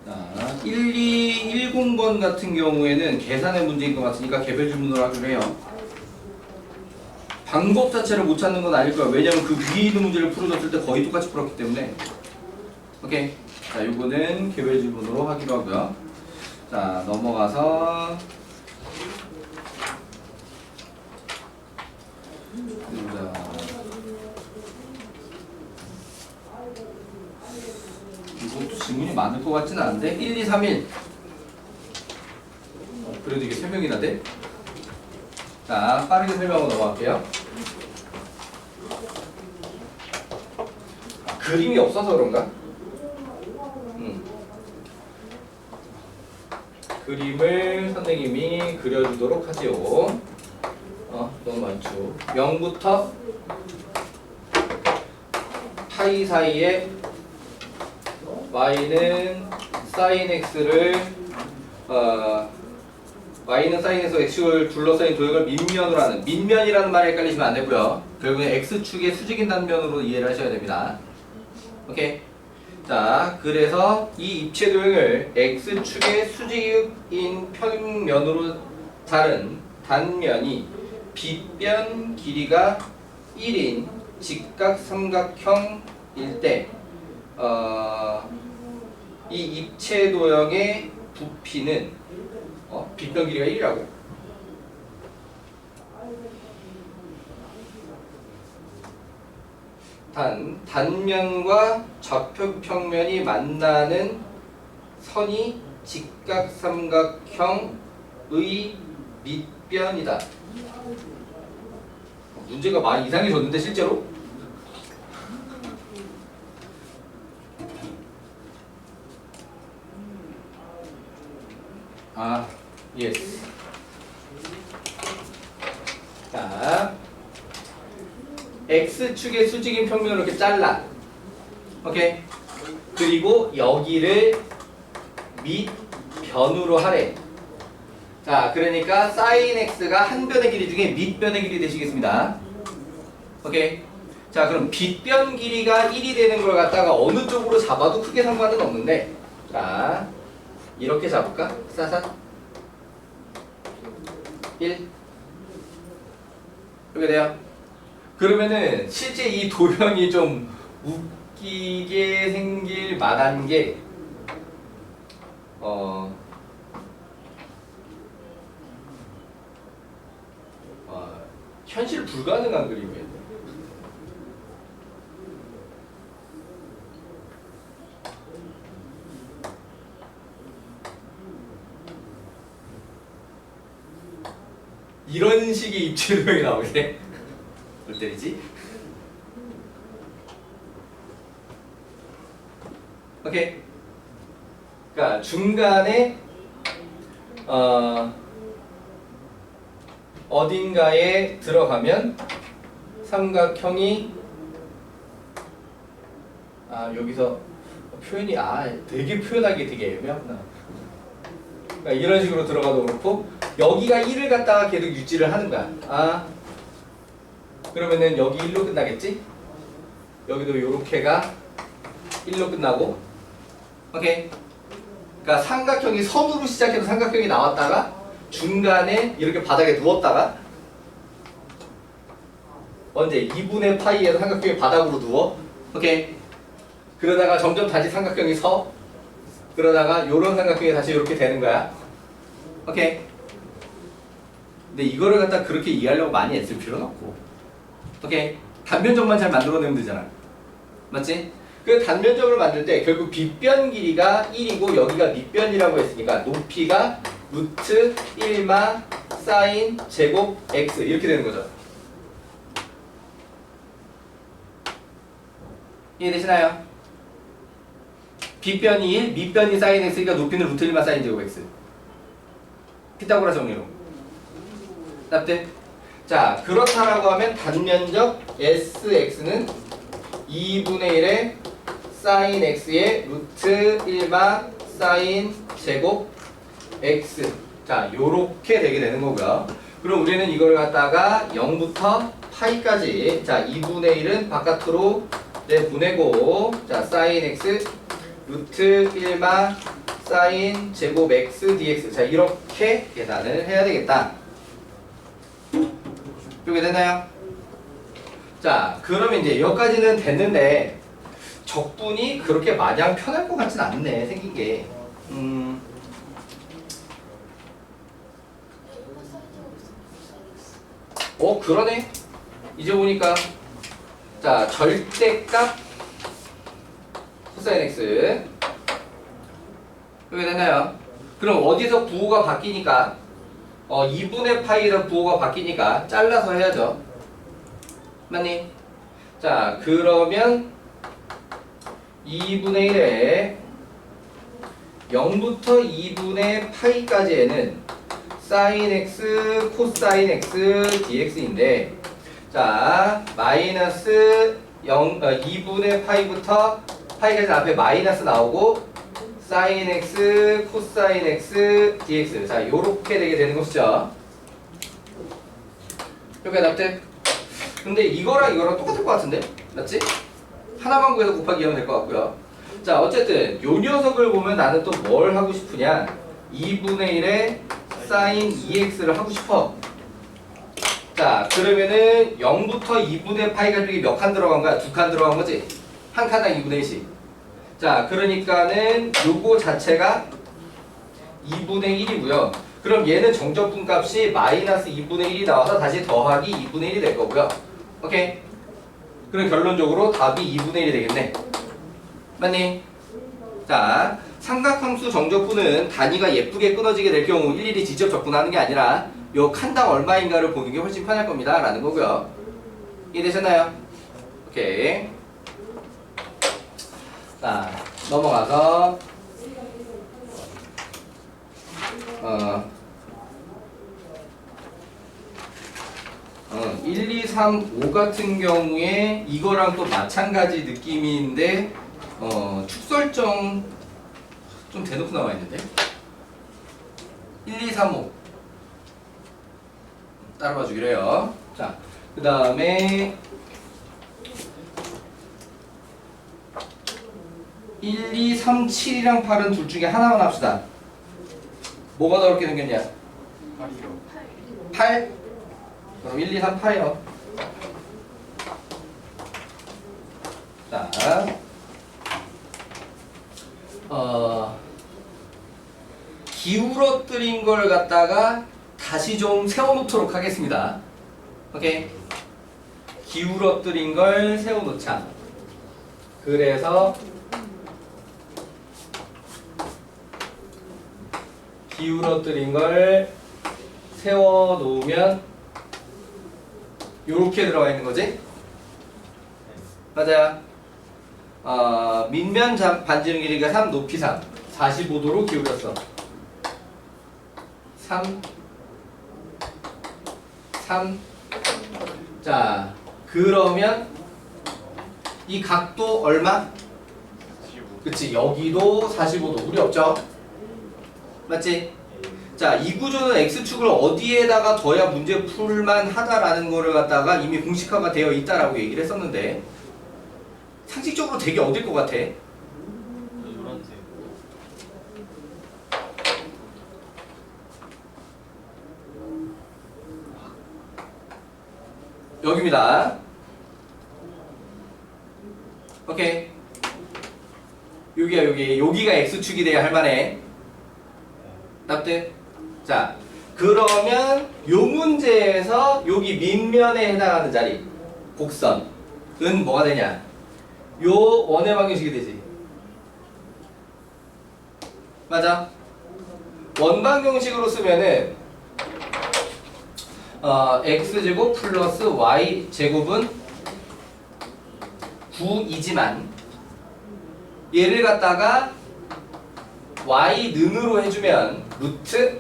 자, 1210번 같은 경우에는 계산의 문제인 것 같으니까 개별 질문으로 하기로 해요. 방법 자체를 못 찾는 건 아닐 거야. 왜냐면 그 위에 있는 문제를 풀어줬을 때 거의 똑같이 풀었기 때문에. 오케이. 자, 요거는 개별 질문으로 하기로 하고요. 자, 넘어가서 이것도 질문이 많을 것 같진 않은데 1, 2, 3, 1 그래도 이게 3명이나 돼? 자, 빠르게 설명하고 넘어갈게요. 그림이 없어서 그런가? 그림을 선생님이 그려주도록 하지요. 너무 많죠. 0부터 파이 사이에 y는 sin x를 y는 sin x에서 x를 둘러싸인 도형을 밑면으로 하는, 밑면이라는 말에 헷갈리시면 안 되고요. 결국엔 x축의 수직인 단면으로 이해를 하셔야 됩니다. 오케이. 자, 그래서 이 입체 도형을 x축의 수직인 평면으로 다른 단면이 빗변 길이가 1인 직각삼각형일 때 이 입체 도형의 부피는 빗변 길이가 1이라고. 단면과 좌표평면이 만나는 선이 직각삼각형의 밑변이다. 문제가 많이 이상해졌는데 실제로? 예스. 자, x축의 수직인 평면을 이렇게 잘라. 오케이. 그리고 여기를 밑변으로 하래. 자, 그러니까 sin x가 한 변의 길이 중에 밑변의 길이 되시겠습니다. 오케이. 자, 그럼 빗변 길이가 1이 되는 걸 갖다가 어느 쪽으로 잡아도 크게 상관은 없는데, 자, 이렇게 잡을까? 싸싸 1 이렇게 돼요. 그러면은 실제 이 도형이 좀 웃기게 생길 만한 게 현실 불가능한 그림이에요. 이런 식의 입체 도형이 나오게 뭘 때리지? 오케이. 그러니까 중간에 어딘가에 들어가면 삼각형이 여기서 표현이 되게 표현하기 되게 애매하구나. 그러니까 이런 식으로 들어가도 그렇고 여기가 1을 갖다가 계속 유지를 하는 거야. 그러면은 여기 1로 끝나겠지? 여기도 요렇게가 1로 끝나고. 오케이. 그러니까 삼각형이 선으로 시작해서 삼각형이 나왔다가 중간에 이렇게 바닥에 누웠다가 언제 2분의 파이에서 삼각형이 바닥으로 누워. 오케이. 그러다가 점점 다시 삼각형이 서. 그러다가 요런 삼각형이 다시 이렇게 되는 거야. 오케이. 근데 이거를 갖다 그렇게 이해하려고 많이 애쓸 필요는 없고. 오케이. 단면적만 잘 만들어내면 되잖아. 맞지? 그 단면적을 만들 때 결국 빗변 길이가 1이고 여기가 밑변이라고 했으니까 높이가 루트 1마 사인 제곱 x 이렇게 되는 거죠. 이해되시나요? 빗변이 1, 밑변이 사인 x니까 높이는 루트 1만 사인 제곱 x. 피타고라 정리로. 답돼? 자, 그렇다라고 하면 단면적 sx는 2분의 1의 사인 x의 루트 1마 사인 제곱 x. 자, 요렇게 되게 되는 거고요. 그럼 우리는 이걸 갖다가 0부터 파이까지, 자, 2분의 1은 바깥으로 내보내고, 자, 사인 x 루트 1마 사인 제곱 x dx. 자, 이렇게 계산을 해야 되겠다. 이렇게 됐나요? 자, 그러면 이제 여기까지는 됐는데 적분이 그렇게 마냥 편할 것 같진 않네, 생긴 게. 그러네. 이제 보니까, 자, 절대값 코사인 x. 이렇게 됐나요? 그럼 어디서 부호가 바뀌니까 2분의 파이에서 부호가 바뀌니까 잘라서 해야죠. 맞니? 자, 그러면 2분의 1에 0부터 2분의 파이까지에는 사인 x, 코사인 x, dx인데, 자, 마이너스 2분의 파이부터 파이까지 앞에 마이너스 나오고 사인 x, 코사인 x, dx. 자, 요렇게 되게 되는 것이죠. 여기가 답돼? 근데 이거랑 똑같을 것 같은데? 맞지? 하나만 구해서 곱하기 하면 될 것 같고요. 자, 어쨌든 요 녀석을 보면 나는 또 뭘 하고 싶으냐? 2분의 1의 사인 2x를 하고 싶어. 자, 그러면은 0부터 2분의 파이가 중에 몇 칸 들어간 거야? 2칸 들어간 거지? 한 칸당 2분의 1씩. 자, 그러니까는 요거 자체가 2분의 1이고요. 그럼 얘는 정적분 값이 마이너스 2분의 1이 나와서 다시 더하기 2분의 1이 될 거고요. 오케이? 그럼 결론적으로 답이 2분의 1이 되겠네. 맞니? 자, 삼각함수 정적분은 단위가 예쁘게 끊어지게 될 경우 일일이 직접 적분하는 게 아니라 요 칸당 얼마인가를 보는 게 훨씬 편할 겁니다. 라는 거고요. 이해되셨나요? 오케이. 자, 넘어가서 1, 2, 3, 5 같은 경우에 이거랑 또 마찬가지 느낌인데 축설정 좀 대놓고 나와 있는데 1, 2, 3, 5 따라봐 주기로 해요. 자, 그 다음에 1, 2, 3, 7이랑 8은 둘 중에 하나만 합시다. 뭐가 더 어렵게 생겼냐? 8이요. 8? 그럼 1, 2, 3, 8이요. 자, 기울어뜨린 걸 갖다가 다시 좀 세워놓도록 하겠습니다. 오케이? 기울어뜨린 걸 세워놓자. 그래서 기울어뜨린 걸 세워놓으면 요렇게 들어가 있는 거지? 맞아요. 밑면 반지름 길이가 3, 높이 3, 45도로 기울였어. 3. 자, 그러면 이 각도 얼마? 45. 그치, 여기도 45도. 우리 없죠? 맞지? 자, 이 구조는 x축을 어디에다가 둬야 문제 풀만 하다라는 거를 갖다가 이미 공식화가 되어 있다라고 얘기를 했었는데 상식적으로 되게 어딜 것 같아? 노란색. 여기입니다. 오케이. 여기가 x축이 돼야 할 만해. 답돼? 자, 그러면 요 문제에서 여기 밑면에 해당하는 자리 곡선은 뭐가 되냐? 요 원의 방정식이 되지. 맞아? 원방정식으로 쓰면은 x제곱 플러스 y제곱은 9이지만 얘를 갖다가 y 능으로 해주면 루트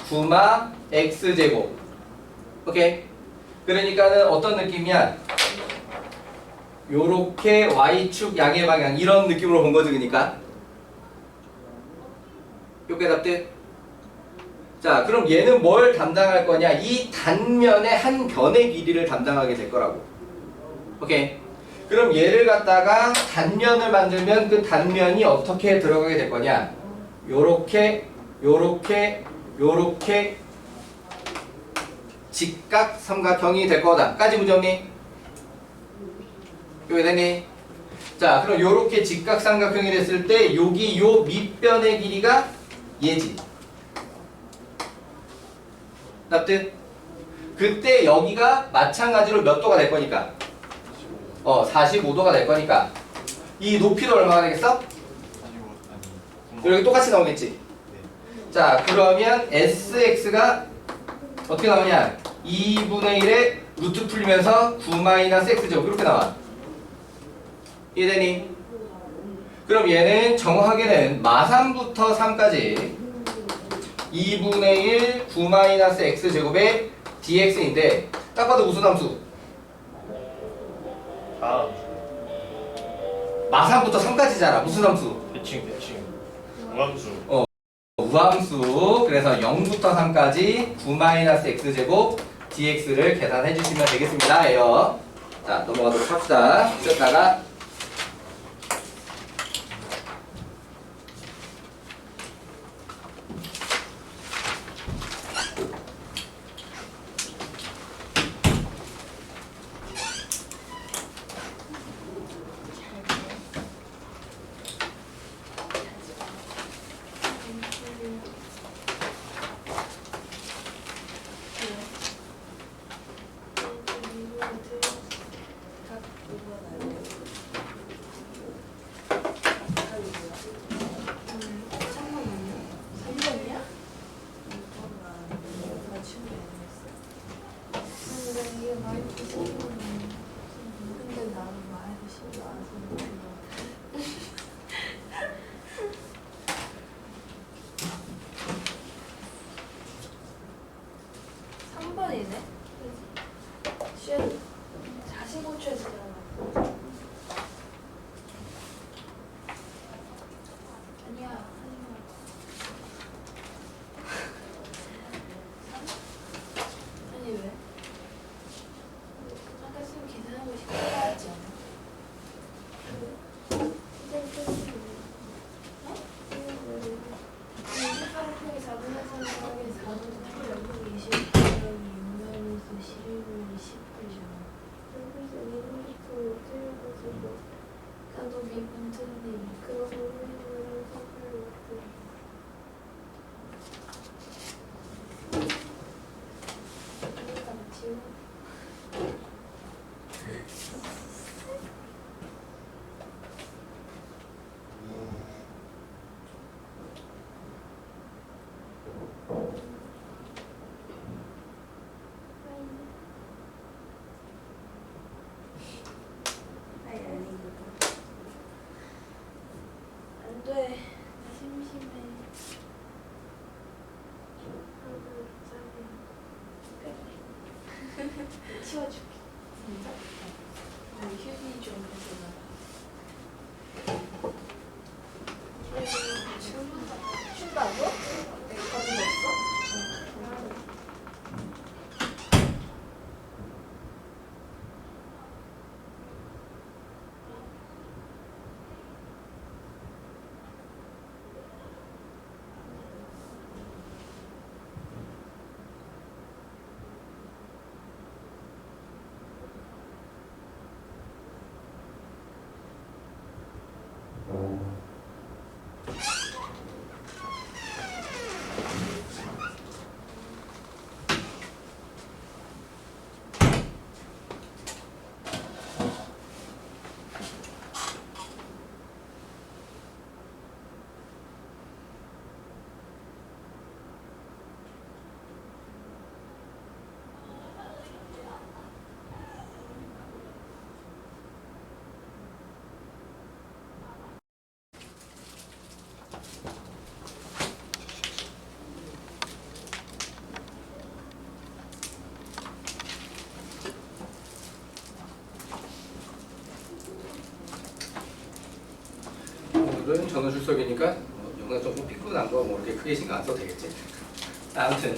9마 x제곱. 오케이? 그러니까는 어떤 느낌이야? 요렇게 y축 양의 방향 이런 느낌으로 본 거지. 그러니까 요게 답들. 자, 그럼 얘는 뭘 담당할 거냐? 이 단면의 한 변의 길이를 담당하게 될 거라고. 오케이? 그럼 얘를 갖다가 단면을 만들면 그 단면이 어떻게 들어가게 될 거냐? 요렇게 요렇게 요렇게 직각 삼각형이 될 거다. 까지 무정리? 요게 되니? 자, 그럼 요렇게 직각 삼각형이 됐을 때 여기 요 밑변의 길이가 얘지. 답들? 그때 여기가 마찬가지로 몇 도가 될 거니까? 45도가 될 거니까 이 높이도 얼마가 되겠어? 45 여기 똑같이 나오겠지? 네. 자, 그러면 SX가 어떻게 나오냐? 2분의 1에 루트 풀리면서 9-x제곱 이렇게 나와. 이해되니? 그럼 얘는 정확하게는 마3부터 3까지 2분의 1 9-x제곱의 dx인데 딱 봐도 무슨 함수? 다음 마3부터 3까지잖아. 무슨 함수? 대칭 우함수. 우함수. 그래서 0부터 3까지 9-x제곱 dx를 계산해 주시면 되겠습니다. 예요. 자, 넘어가도록 합시다. 쉬었다가 돼. 심심해. 치워줄게. 진짜? 휴지 좀 해주나. 춘다고? 거기 없어? 전원 출석이니까 영상 조금 삐끗한 거 뭐 이렇게 크게 신경 안 써도 되겠지. 아무튼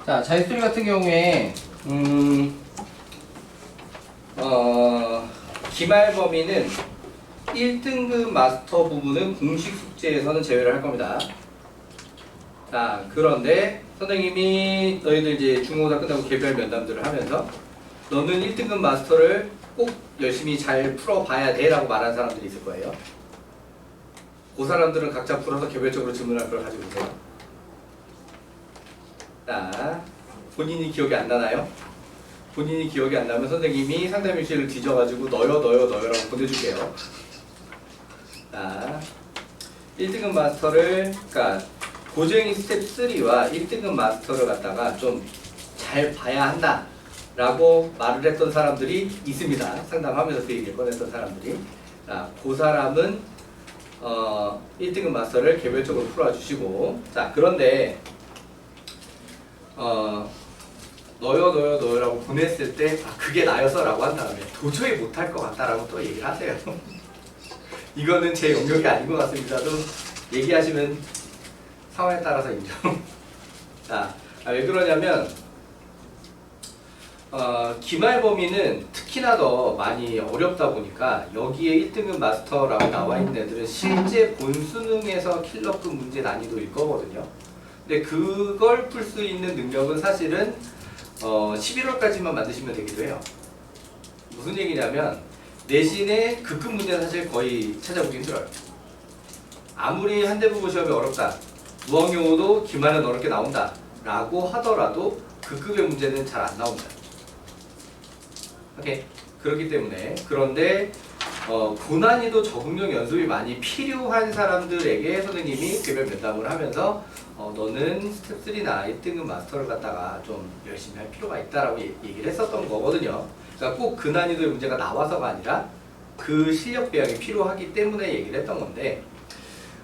자, 자유수리 같은 경우에 기말 범위는 1등급 마스터 부분은 공식 숙제에서는 제외를 할 겁니다. 자, 그런데 선생님이 너희들 이제 중고사 끝나고 개별 면담들을 하면서 너는 1등급 마스터를 꼭 열심히 잘 풀어봐야 돼 라고 말하는 사람들이 있을 거예요. 그 사람들은 각자 풀어서 개별적으로 질문할 걸 가지고 오세요. 자, 본인이 기억이 안 나나요? 본인이 기억이 안 나면 선생님이 상담 일지를 뒤져가지고 너요라고 보내줄게요. 자, 1등급 마스터를, 그러니까 고정이 스텝 3와 1등급 마스터를 갖다가 좀 잘 봐야 한다 라고 말을 했던 사람들이 있습니다. 상담하면서 그 얘기를 꺼냈던 사람들이. 자, 그 사람은 1등급 마스터를 개별적으로 풀어주시고, 자, 그런데 너요라고 보냈을 때 그게 나였어 라고 한 다음에 도저히 못할 것 같다라고 또 얘기를 하세요. 이거는 제 영역이 아닌 것 같습니다도 얘기하시면 상황에 따라서 인정. 자, 왜 그러냐면 기말 범위는 특히나 더 많이 어렵다 보니까 여기에 1등급 마스터라고 나와 있는 애들은 실제 본 수능에서 킬러급 문제 난이도일 거거든요. 근데 그걸 풀 수 있는 능력은 사실은 11월까지만 만드시면 되기도 해요. 무슨 얘기냐면 내신의 극급 문제는 사실 거의 찾아보기 힘들어요. 아무리 한대부고 시험이 어렵다, 무학용어도 기말은 어렵게 나온다 라고 하더라도 극급의 문제는 잘 안 나옵니다. 오케이. 그렇기 때문에, 그런데 고난이도 적응력 연습이 많이 필요한 사람들에게 선생님이 개별 면담을 하면서 너는 스텝 3나 1등급 마스터를 갖다가 좀 열심히 할 필요가 있다라고 얘기를 했었던 거거든요. 그러니까 꼭 그 난이도의 문제가 나와서가 아니라 그 실력 배양이 필요하기 때문에 얘기를 했던 건데,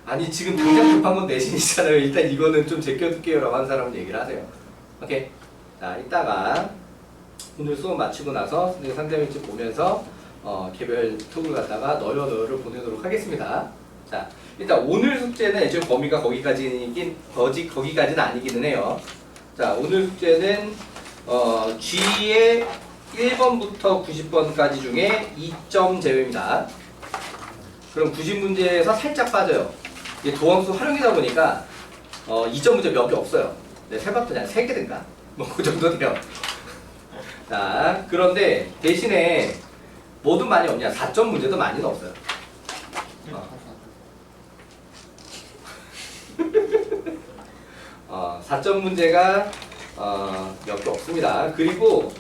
아니 지금 당장 급한 건 내신이잖아요. 일단 이거는 좀 제껴둘게요 라고 하는 사람은 얘기를 하세요. 오케이. 자, 이따가 오늘 수업 마치고 나서 선생님 상담일지 보면서 개별 톡을 갖다가 너요를 보내도록 하겠습니다. 자, 일단 오늘 숙제는 애초에 범위가 거기까지는 아니기는 해요. 자, 오늘 숙제는 G의 1번부터 90번까지 중에 2점 제외입니다. 그럼 90문제에서 살짝 빠져요. 이게 도함수 활용이다 보니까 2점 문제 몇 개 없어요. 네, 세봤더니 한 3개든가 뭐 그 정도 돼요. 자, 그런데 대신에 뭐든 많이 없냐? 4점 문제도 많이는 없어요. 4점 문제가 몇 개 없습니다. 그리고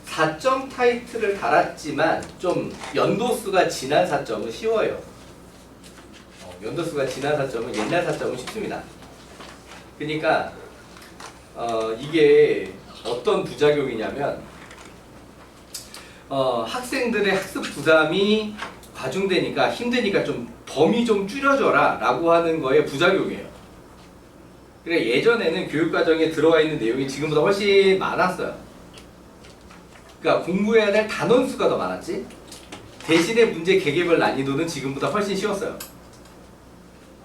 4점 타이틀을 달았지만 좀 연도수가 지난 4점은 쉬워요. 연도수가 지난 4점은 옛날 4점은 쉽습니다. 그러니까 이게 어떤 부작용이냐면 학생들의 학습 부담이 과중되니까 힘드니까 좀 범위 좀 줄여줘라 라고 하는 거에 부작용이에요. 그래, 예전에는 교육과정에 들어와 있는 내용이 지금보다 훨씬 많았어요. 그러니까 공부해야 될 단원 수가 더 많았지, 대신에 문제 개개별 난이도는 지금보다 훨씬 쉬웠어요.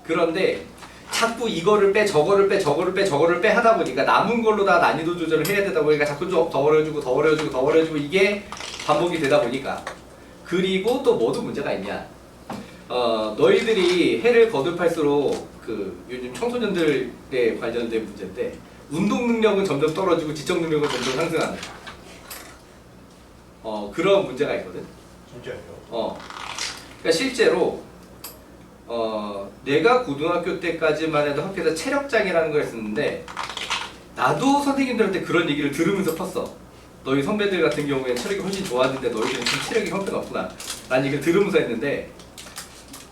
그런데 자꾸 이거를 빼 저거를 빼 하다 보니까 남은 걸로 다 난이도 조절을 해야 되다 보니까 자꾸 좀 더 어려워지고 이게 반복이 되다 보니까, 그리고 또 뭐도 문제가 있냐, 너희들이 해를 거듭할수록 그 요즘 청소년들에 관련된 문제인데 운동 능력은 점점 떨어지고 지적 능력은 점점 상승하는 그런 문제가 있거든. 진짜요? 그러니까 실제로 내가 고등학교 때까지만 해도 학교에서 체력장이라는 걸 했었는데, 나도 선생님들한테 그런 얘기를 들으면서 컸어. 너희 선배들 같은 경우에 체력이 훨씬 좋았는데 너희들은 지금 체력이 형편없구나 라는 얘기를 들으면서 했는데,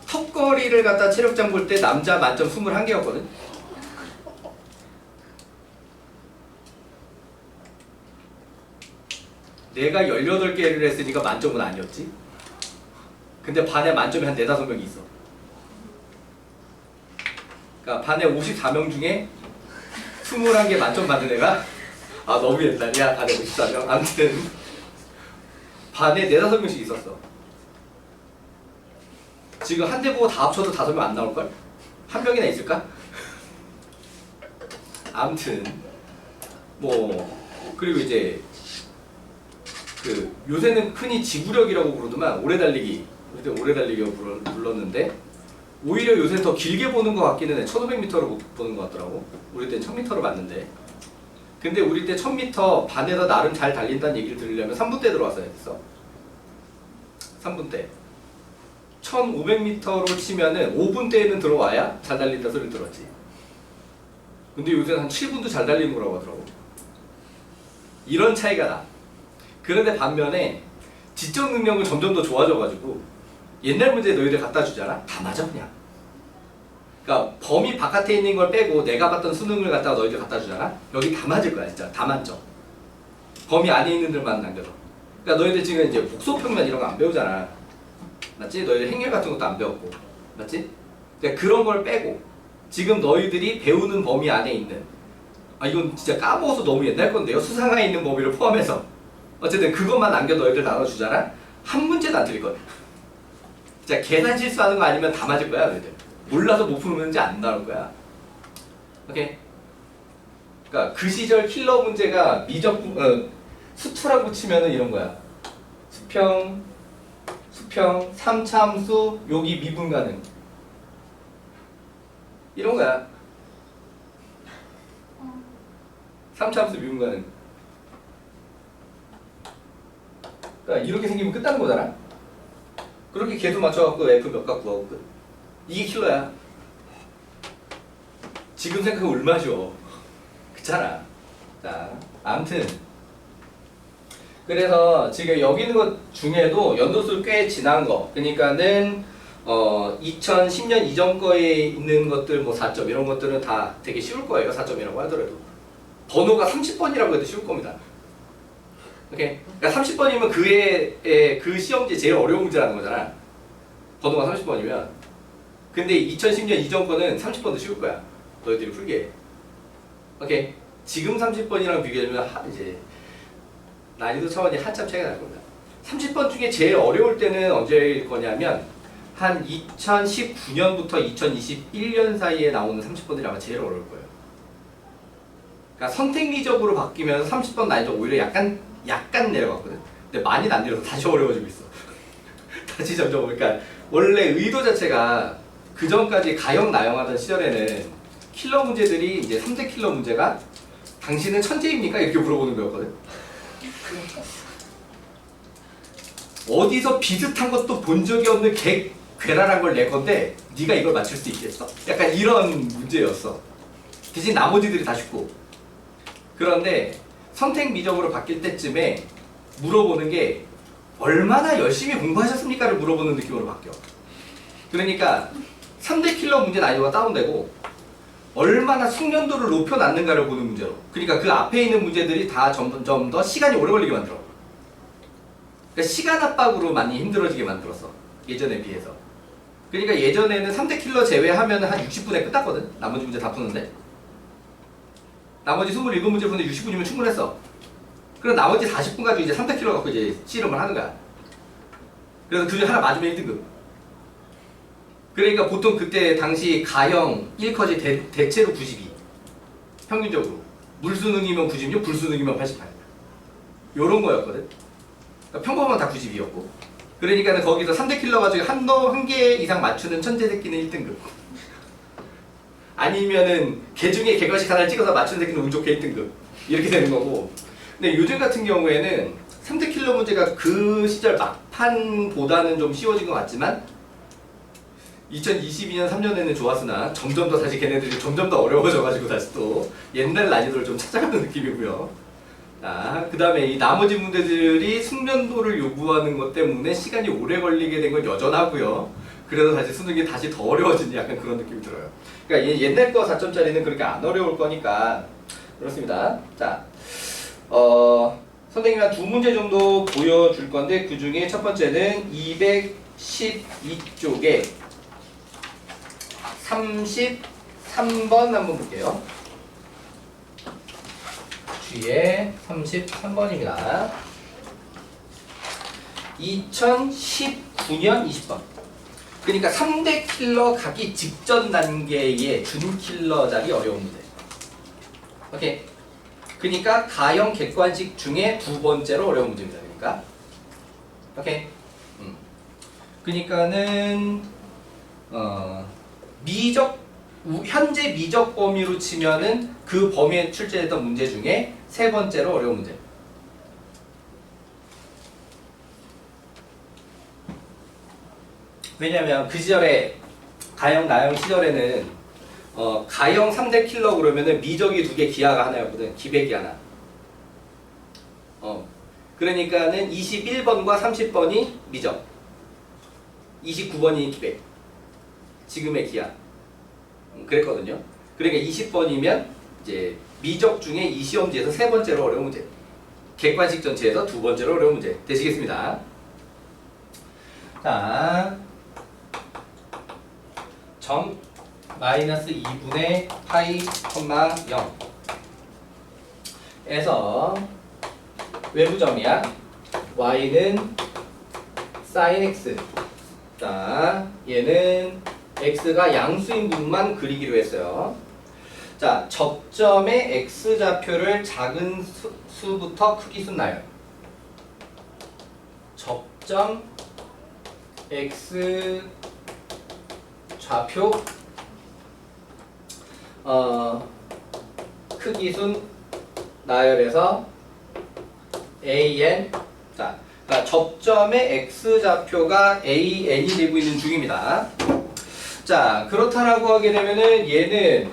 턱걸이를 갖다 체력장 볼 때 남자 만점 21개였거든. 내가 18개를 했으니까 만점은 아니었지. 근데 반에 만점이 한 4-5명이 있어. 그러니까 반에 54명 중에 21개 만점 받은 애가 아 너무 옛날이야. 반에 54명. 아무튼 반에 4-5명씩 있었어. 지금 한 대 보고 다 합쳐도 5명 안 나올걸? 한 명이나 있을까? 아무튼 뭐 그리고 이제 그 요새는 흔히 지구력이라고 부르더만 오래 달리기. 그때 오래 달리기라고 불렀는데 오히려 요새 더 길게 보는 것 같기는 해. 1500m로 보는 것 같더라고. 우리 때 1000m로 봤는데. 근데 우리 때 1000m 반에서 나름 잘 달린다는 얘기를 들으려면 3분 때 들어왔어야 됐어. 3분 때. 1500m로 치면은 5분 때에는 들어와야 잘 달린다 소리를 들었지. 근데 요새는 한 7분도 잘 달리는 거라고 하더라고. 이런 차이가 나. 그런데 반면에 지적 능력은 점점 더 좋아져가지고 옛날 문제 너희들 갖다 주잖아? 다 맞아 그냥. 그러니까 범위 바깥에 있는 걸 빼고 내가 봤던 수능을 갖다가 너희들 갖다 주잖아? 여기 다 맞을 거야 진짜. 다 만점. 범위 안에 있는 들만 남겨서. 그러니까 너희들 지금 이제 복소평면 이런 거 안 배우잖아. 맞지? 너희들 행렬 같은 것도 안 배웠고. 맞지? 그러니까 그런 걸 빼고 지금 너희들이 배우는 범위 안에 있는, 아 이건 진짜 까먹어서 너무 옛날 건데요. 수상하에 있는 범위를 포함해서 어쨌든 그것만 남겨 너희들 나눠주잖아? 한 문제도 안 틀릴 거야. 진짜 계산 실수하는 거 아니면 다 맞을 거야 너희들. 몰라서 못 푸는 문제 안 나올 거야. 오케이? 그러니까 그 시절 킬러 문제가 수투라고 치면은 이런 거야. 수평, 3참수, 여기 미분 가능. 이런 거야. 3참수 미분 가능. 그러니까 이렇게 생기면 끝나는 거잖아. 그렇게 계속 맞춰갖고 F 몇 각 구하고 끝. 이게 킬러야. 지금 생각하면 얼마나 쉬워. 그렇잖아. 자, 아무튼 그래서 지금 여기 있는 것 중에도 연도수 꽤 지난 거, 그러니까는 2010년 이전 거에 있는 것들 뭐 4점 이런 것들은 다 되게 쉬울 거예요. 4점이라고 하더라도 번호가 30번이라고 해도 쉬울 겁니다. 오케이? 그러니까 30번이면 그 시험지 제일 어려운 문제라는 거잖아. 번호가 30번이면. 근데 2010년 이전 거는 30번도 쉬울 거야. 너희들이 풀게. 오케이? 지금 30번이랑 비교하면 이제 난이도 차원이 한참 차이가 날 겁니다. 30번 중에 제일 어려울 때는 언제일 거냐면 한 2019년부터 2021년 사이에 나오는 30번들이 아마 제일 어려울 거예요. 그러니까 선택미적으로 바뀌면 30번 난이도 오히려 약간 내려갔거든. 근데 많이 안 내려서 다시 어려워지고 있어. 다시 점점. 그러니까 원래 의도 자체가 그 전까지 가형 나형하던 시절에는 킬러 문제들이 이제 3대 킬러 문제가 당신은 천재입니까? 이렇게 물어보는 거였거든. 어디서 비슷한 것도 본 적이 없는 괴랄한 걸 낼 건데 네가 이걸 맞출 수 있겠어? 약간 이런 문제였어. 대신 나머지들이 다 쉽고. 그런데 선택 미적으로 바뀔 때쯤에 물어보는 게 얼마나 열심히 공부하셨습니까를 물어보는 느낌으로 바뀌어. 그러니까 3대 킬러 문제 난이도가 다운되고 얼마나 숙련도를 높여놨는가를 보는 문제로. 그러니까 그 앞에 있는 문제들이 다 점점 더 시간이 오래 걸리게 만들어. 그러니까 시간 압박으로 많이 힘들어지게 만들었어. 예전에 비해서. 그러니까 예전에는 3대 킬러 제외하면 한 60분에 끝났거든. 나머지 문제 다 푸는데. 나머지 27문제 푸는데 60분이면 충분했어. 그럼 나머지 40분 가지고 이제 3대 킬러 갖고 이제 씨름을 하는 거야. 그래서 그 중에 하나 맞으면 1등급. 그러니까 보통 그때 당시 가형 1커지 대체로 92. 평균적으로. 물수능이면 96, 불수능이면 88. 요런 거였거든. 그러니까 평범한 다 92였고. 그러니까 거기서 3대 킬러 가지고 한 개 이상 맞추는 천재 새끼는 1등급. 아니면은 개 중에 개거식 하나를 찍어서 맞추는 새끼는 운 좋게 1등급. 이렇게 되는 거고. 근데 요즘 같은 경우에는 3대 킬러 문제가 그 시절 막판보다는 좀 쉬워진 것 같지만 2022년 3년에는 좋았으나 점점 더 사실 걔네들이 점점 더 어려워져가지고 다시 또 옛날 난이도를 좀 찾아가는 느낌이고요. 자, 그 다음에 이 나머지 문제들이 숙련도를 요구하는 것 때문에 시간이 오래 걸리게 된 건 여전하고요. 그래서 다시 수능이 다시 더 어려워진 약간 그런 느낌이 들어요. 그러니까 옛날 거 4점짜리는 그렇게 안 어려울 거니까 그렇습니다. 자, 선생님이 한 2문제 정도 보여줄 건데 그 중에 첫 번째는 212쪽에 33번 한번 볼게요. 뒤에 33번입니다. 2019년 20번. 그러니까 3대 킬러 가기 직전 단계의 준 킬러 자리 어려운 문제. 오케이. 그러니까 가형 객관식 중에 두 번째로 어려운 문제입니다. 그러니까. 오케이. 그러니까는 현재 미적 범위로 치면은 그 범위에 출제됐던 문제 중에 세 번째로 어려운 문제. 왜냐면 그 시절에 가형 나형 시절에는 가형 3대 킬러 그러면은 미적이 두 개 기하가 하나였거든. 기백이 하나. 그러니까는 21번과 30번이 미적, 29번이 기백. 지금의 기하. 그랬거든요. 그러니까 20번이면 이제 미적 중에 이 시험지에서 세 번째로 어려운 문제. 객관식 전체에서 두 번째로 어려운 문제. 되시겠습니다. 자, 점 마이너스 2분의 파이, 0 에서 외부점이야. y는 sin x. 자, 얘는 x가 양수인 부분만 그리기로 했어요. 자, 접점의 x좌표를 작은 수부터 크기 순 나열. 접점 x 좌표 크기 순 나열에서 an. 자, 그러니까 접점의 x좌표가 an이 되고 있는 중입니다. 자, 그렇다라고 하게 되면은 얘는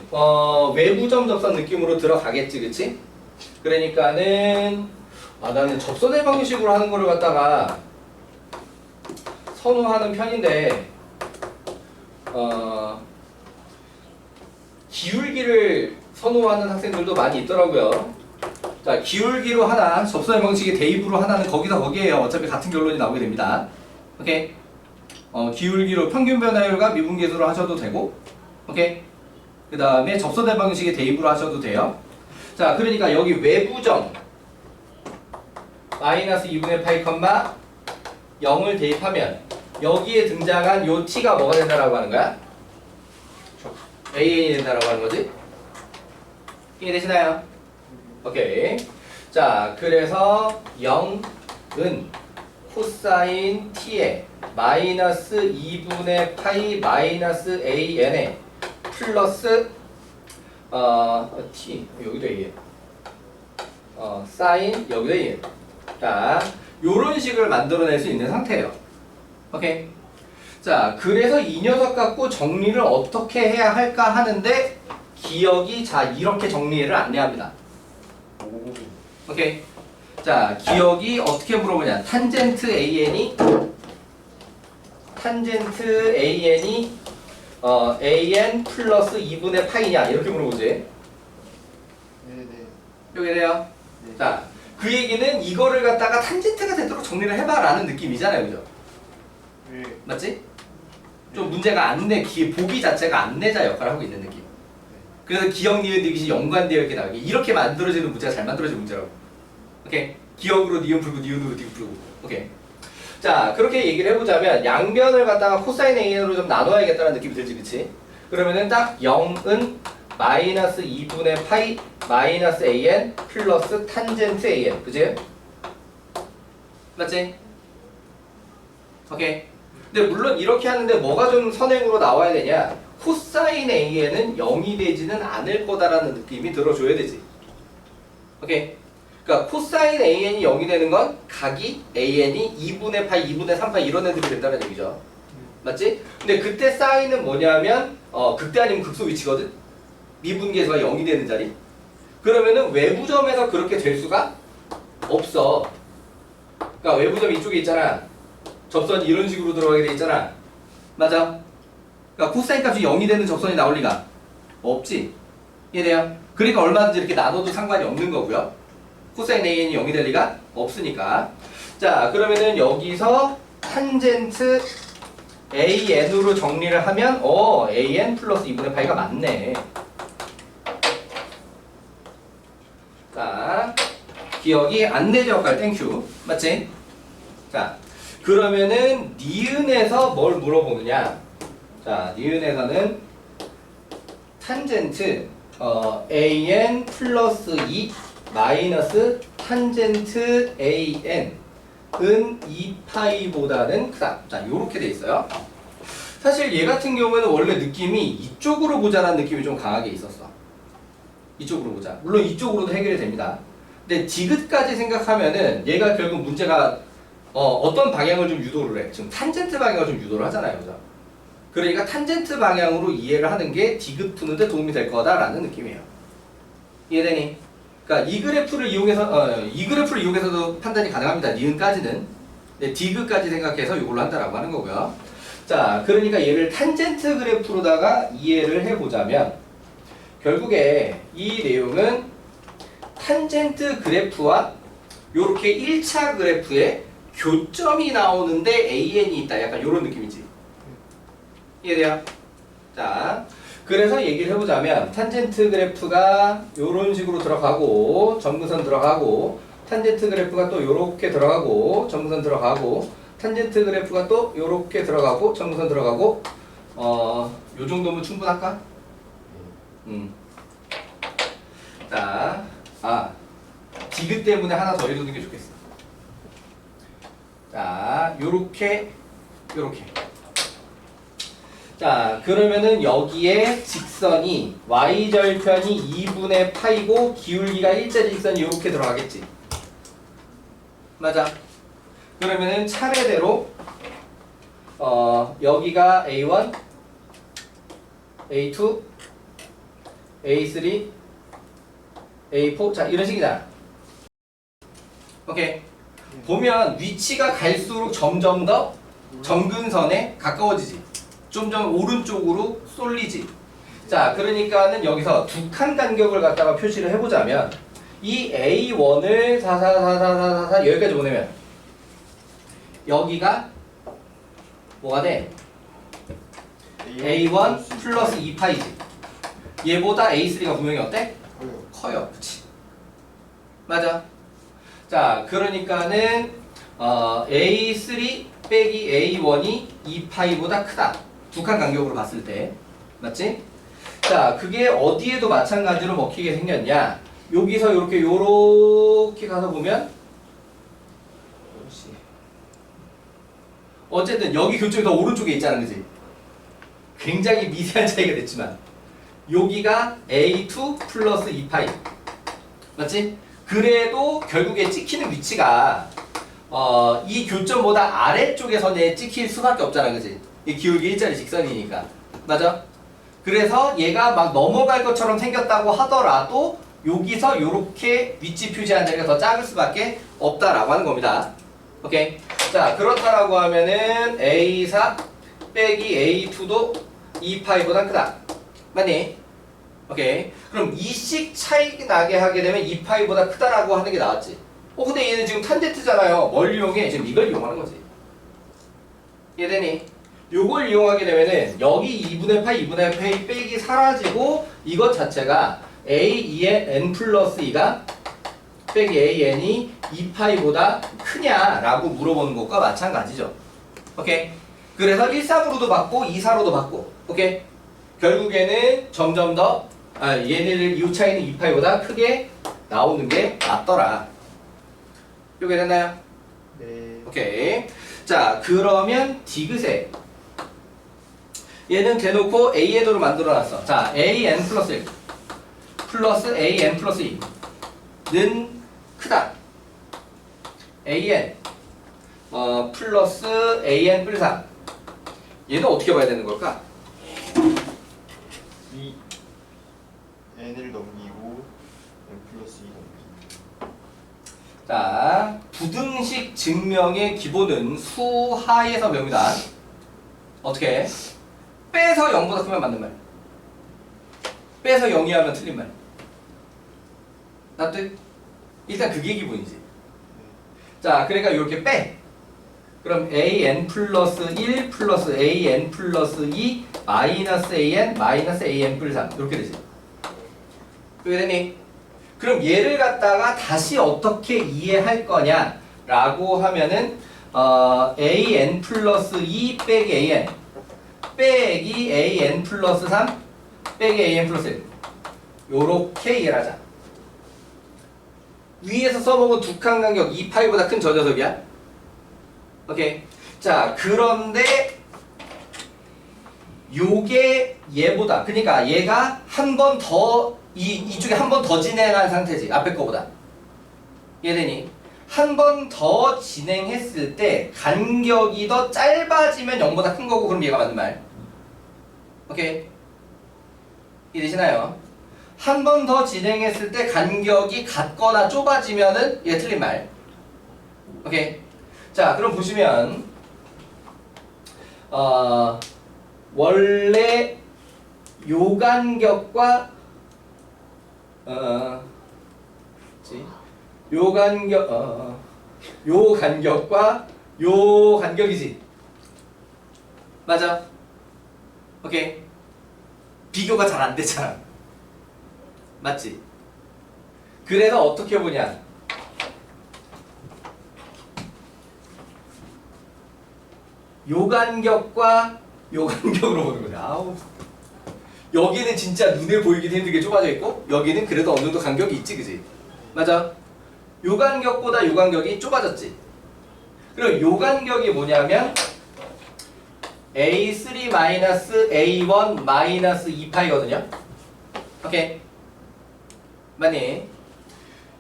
외부점 접선 느낌으로 들어가겠지, 그치? 그러니까는 나는 접선의 방식으로 하는 거를 갖다가 선호하는 편인데 기울기를 선호하는 학생들도 많이 있더라고요. 자, 기울기로 하나, 접선의 방식의 대입으로 하나는 거기에요. 어차피 같은 결론이 나오게 됩니다. 오케이? 기울기로 평균 변화율과 미분계수로 하셔도 되고, 오케이? 그 다음에 접선의 방식의 대입으로 하셔도 돼요. 자, 그러니까 여기 외부점 마이너스 2분의 파이, 0을 대입하면 여기에 등장한 요 t가 뭐가 된다라고 하는 거야? an이 된다라고 하는 거지? 이해되시나요? 오케이. 자, 그래서 0은 코사인 t에 마이너스 2분의 파이 마이너스 an에 플러스 t 여기도 a 사인 여기도 a. 자, 요런 식을 만들어낼 수 있는 상태예요. 오케이. 자, 그래서 이 녀석 갖고 정리를 어떻게 해야 할까 하는데 기억이 자 이렇게 정리를 안내합니다. 오케이. 자, 기억이 어떻게 물어보냐? 탄젠트 an이 an 플러스 2분의 파이냐 이렇게 물어보지. 네네. 이렇게 돼요. 네. 자, 그 얘기는 이거를 갖다가 탄젠트가 되도록 정리를 해봐라는 느낌이잖아요, 그죠? 네. 맞지? 좀 문제가 안내, 보기 자체가 안내자 역할을 하고 있는 느낌. 그래서 기억, 니은, 디귿이 연관되어 있게 나오게 이렇게 만들어지는 문제가 잘 만들어진 문제라고. 오케이? 기억으로 니은 풀고 니은으로 디귿 풀고. 오케이? 자, 그렇게 얘기를 해보자면 양변을 갖다가 코사인 an으로 좀 나눠야겠다는 느낌이 들지, 그치? 그러면은 딱 0은 마이너스 2분의 파이 마이너스 an 플러스 탄젠트 an. 그치? 맞지? 오케이? 근데 물론 이렇게 하는데 뭐가 좀 선행으로 나와야 되냐? 코사인 an은 0이 되지는 않을 거다라는 느낌이 들어줘야 되지. 오케이? 그러니까 코사인 an이 0이 되는 건 각이 an이 2분의 파이, 2분의 3파이 이런 애들이 된다는 얘기죠. 맞지? 근데 그때 사인은 뭐냐면 극대 아니면 극소 위치거든? 미분계수가 0이 되는 자리. 그러면은 외부점에서 그렇게 될 수가 없어. 그러니까 외부점 이쪽에 있잖아. 접선이 이런 식으로 들어가게 돼 있잖아. 맞아? 그러니까 코사인 값이 0이 되는 접선이 나올 리가 없지. 이해돼요? 그러니까 얼마든지 이렇게 나눠도 상관이 없는 거고요. 코사인 an이 0이 될 리가 없으니까. 자, 그러면은 여기서 탄젠트 an으로 정리를 하면 an 플러스 2분의 파이가 맞네. 자, 기억이 안 내죠, 역할 땡큐. 맞지? 자, 그러면은 니은에서 뭘 물어보느냐? 자, 니은에서는 탄젠트 an 플러스 2 마이너스 탄젠트 an은 2파이보다는 크다. 자, 요렇게 돼 있어요. 사실 얘 같은 경우에는 원래 느낌이 이쪽으로 보자라는 느낌이 좀 강하게 있었어. 이쪽으로 보자. 물론 이쪽으로도 해결이 됩니다. 근데 디귿까지 생각하면은 얘가 결국 문제가 어떤 방향을 좀 유도를 해. 지금 탄젠트 방향을 좀 유도를 하잖아요. 그죠? 그러니까 탄젠트 방향으로 이해를 하는 게 디귿 푸는데 도움이 될 거다라는 느낌이에요. 이해되니? 그러니까 이 그래프를 이용해서도 판단이 가능합니다. 니은까지는. 네, 디귿까지 생각해서 이걸로 한다라고 하는 거고요. 자, 그러니까 얘를 탄젠트 그래프로다가 이해를 해보자면 결국에 이 내용은 탄젠트 그래프와 요렇게 1차 그래프에 교점이 나오는데 AN이 있다. 약간 요런 느낌이지. 이해돼요? 자, 그래서 얘기를 해보자면 탄젠트 그래프가 요런 식으로 들어가고 전무선 들어가고 탄젠트 그래프가 또 요렇게 들어가고 전무선 들어가고 탄젠트 그래프가 또 요렇게 들어가고 전무선 들어가고 요 정도면 충분할까? 자, 디귿 때문에 하나 더 해두는 게 좋겠어. 자, 요렇게 자, 그러면은 여기에 직선이 y절편이 2분의 파이고 기울기가 1짜리 직선이 이렇게 들어가겠지. 맞아. 그러면은 차례대로 여기가 A1, A2, A3, A4 자 이런 식이다. 오케이. 보면 위치가 갈수록 점점 더 점근선에 가까워지지. 좀 오른쪽으로 쏠리지. 자, 그러니까는 여기서 두 칸 간격을 갖다가 표시를 해보자면 이 A1을 4 여기까지 보내면 여기가 뭐가 돼? A1 플러스 2파이지. 얘보다 A3가 분명히 어때? 커요. 그치? 맞아. 자, 그러니까는 A3 빼기 A1이 2파이보다 크다. 두 칸 간격으로 봤을 때. 맞지? 자, 그게 어디에도 마찬가지로 먹히게 생겼냐? 여기서 요렇게 가서 보면 어쨌든 여기 교점이 더 오른쪽에 있잖아. 그지? 굉장히 미세한 차이가 됐지만 여기가 A2 플러스 2파이. 맞지? 그래도 결국에 찍히는 위치가 이 교점보다 아래쪽에 선에 찍힐 수밖에 없잖아. 그지? 이 기울기 1짜리 직선이니까. 맞아? 그래서 얘가 막 넘어갈 것처럼 생겼다고 하더라도 여기서 이렇게 위치 표시한 자리가 더 작을 수밖에 없다라고 하는 겁니다. 오케이? 자, 그렇다라고 하면은 A4 빼기 A2도 2파이보다 크다. 맞니? 오케이. 그럼 이씩 차이 나게 하게 되면 2파이보다 크다라고 하는 게 나왔지. 근데 얘는 지금 탄젠트잖아요. 뭘 이용해? 지금 이걸 이용하는 거지. 이해되니? 요걸 이용하게 되면은 여기 2분의 파이, 2분의 파이 빼기 사라지고 이것 자체가 AN 플러스 2가 빼기 AN이 2파이보다 크냐라고 물어보는 것과 마찬가지죠. 오케이? 그래서 1,3으로도 받고 2,4로도 받고 오케이? 결국에는 점점 더 얘네들 이 차이는 2파이보다 크게 나오는 게 맞더라. 요게 됐나요? 네. 오케이. 자, 그러면 디귿에 얘는 대놓고 AN으로 만들어놨어. 자, AN 플러스 1 플러스 AN 플러스 2는 크다. AN 플러스 AN 플러스 3 얘는 어떻게 봐야 되는 걸까? 이 n을 넘기고 n 플러스 2 넘기고. 자, 부등식 증명의 기본은 수하에서 배웁니다. 어떻게? 빼서 0보다 크면 맞는 말. 빼서 0이 하면 틀린 말. 납득? 일단 그게 기본이지. 자, 그러니까 이렇게 빼. 그럼 AN 플러스 1 플러스 AN 플러스 2 마이너스 AN 마이너스 AN 플러스 3 이렇게 되지. 왜 되니? 그럼 얘를 갖다가 다시 어떻게 이해할 거냐라고 하면은 an 플러스 2 빼기 an 빼기 an 플러스 3 빼기 an 플러스 1 요렇게 이해를 하자. 위에서 써먹은 두 칸 간격 2파이보다 큰 저 녀석이야. 오케이. 자, 그런데 요게 얘보다, 그러니까 얘가 한 번 더 이쪽에 한 번 더 진행한 상태지. 앞에 거보다. 이해되니? 한 번 더 진행했을 때 간격이 더 짧아지면 0보다 큰 거고, 그럼 얘가 맞는 말. 오케이. 이해되시나요? 한 번 더 진행했을 때 간격이 같거나 좁아지면은 얘 틀린 말. 오케이. 자, 그럼 보시면 원래 요 간격과 요 간격과 요 간격이지. 맞아. 오케이. 비교가 잘 안 되잖아. 맞지? 그래서 어떻게 보냐? 요 간격과 요 간격으로 보는 거야. 아우. 여기는 진짜 눈에 보이긴 힘들게 좁아져 있고, 여기는 그래도 어느 정도 간격이 있지, 그지? 맞아. 요 간격보다 요 간격이 좁아졌지. 그럼 요 간격이 뭐냐면 A3 A1 2파이거든요. 오케이. 맞니?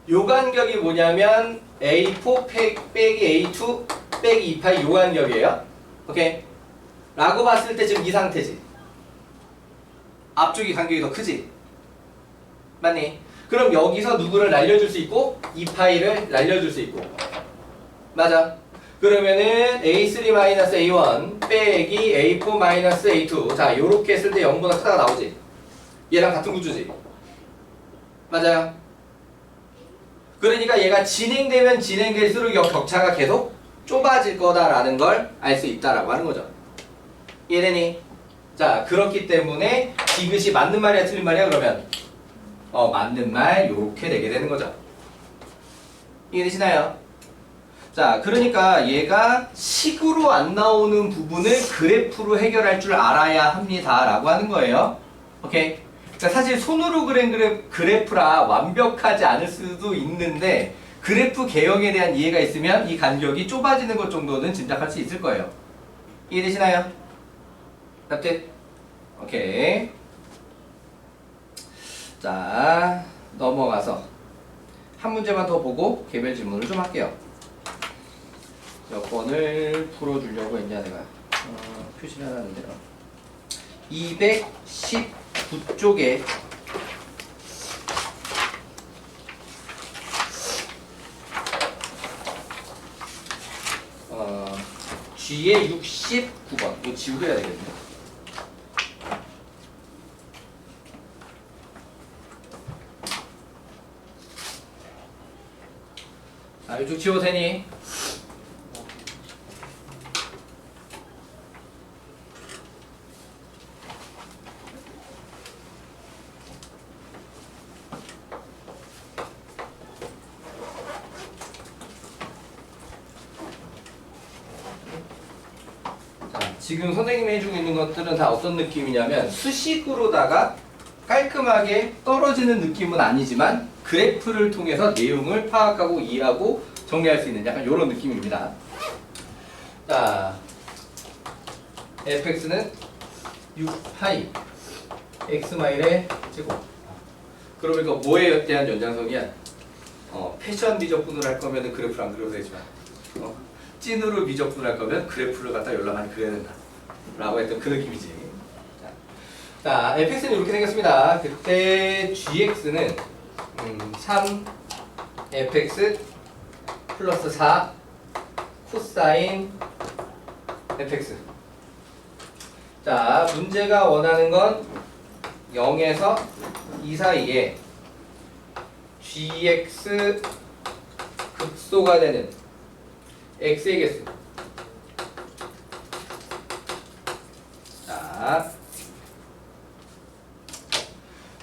요 간격이 뭐냐면 A4 빼기 A2 빼기 2파이 요 간격이에요. 오케이. 라고 봤을 때 지금 이 상태지. 앞쪽이 간격이 더 크지. 맞니? 그럼 여기서 누구를 날려줄 수 있고 2파이를 날려줄 수 있고. 맞아. 그러면은 A3 A1 빼기 A4 A2. 자, 요렇게 했을 때 0보다 크다가 나오지. 얘랑 같은 구조지. 맞아요. 그러니까 얘가 진행되면 진행될수록 격차가 계속 좁아질 거다라는 걸 알 수 있다라고 하는 거죠. 이해되니? 자, 그렇기 때문에 디귿이 맞는 말이야 틀린 말이야 그러면? 맞는 말 요렇게 되게 되는 거죠. 이해되시나요? 자, 그러니까 얘가 식으로 안 나오는 부분을 그래프로 해결할 줄 알아야 합니다 라고 하는 거예요. 오케이? 그러니까 사실 손으로 그린 그래프라 완벽하지 않을 수도 있는데 그래프 개형에 대한 이해가 있으면 이 간격이 좁아지는 것 정도는 짐작할 수 있을 거예요. 이해되시나요? 답짓? 오케이. 자, 넘어가서 한 문제만 더 보고 개별 질문을 좀 할게요. 몇 번을 풀어주려고 했냐 내가 표시를 해놨는데요. 219쪽에 G의 69번 이거 지우려 해야 되겠네. 자, 이쪽 지워도 되니? 지금 선생님이 해주고 있는 것들은 다 어떤 느낌이냐면 수식으로다가 깔끔하게 떨어지는 느낌은 아니지만 그래프를 통해서 내용을 파악하고 이해하고 정리할 수 있는 약간 이런 느낌입니다. 자, fx는 6파이 x마일의 제곱. 그러니까 뭐에 대한 연장선이야? 패션 미적분을 할 거면 그래프를 안 그려도 되지만 찐으로 미적분을 할 거면 그래프를 갖다 연락 많이 그려야 된다 라고 했던 그 느낌이지. 자, fx는 이렇게 생겼습니다. 그때 gx는 3 fx 플러스 4 코사인 fx. 자, 문제가 원하는 건 0에서 2 사이에 gx 극소가 되는 x의 개수.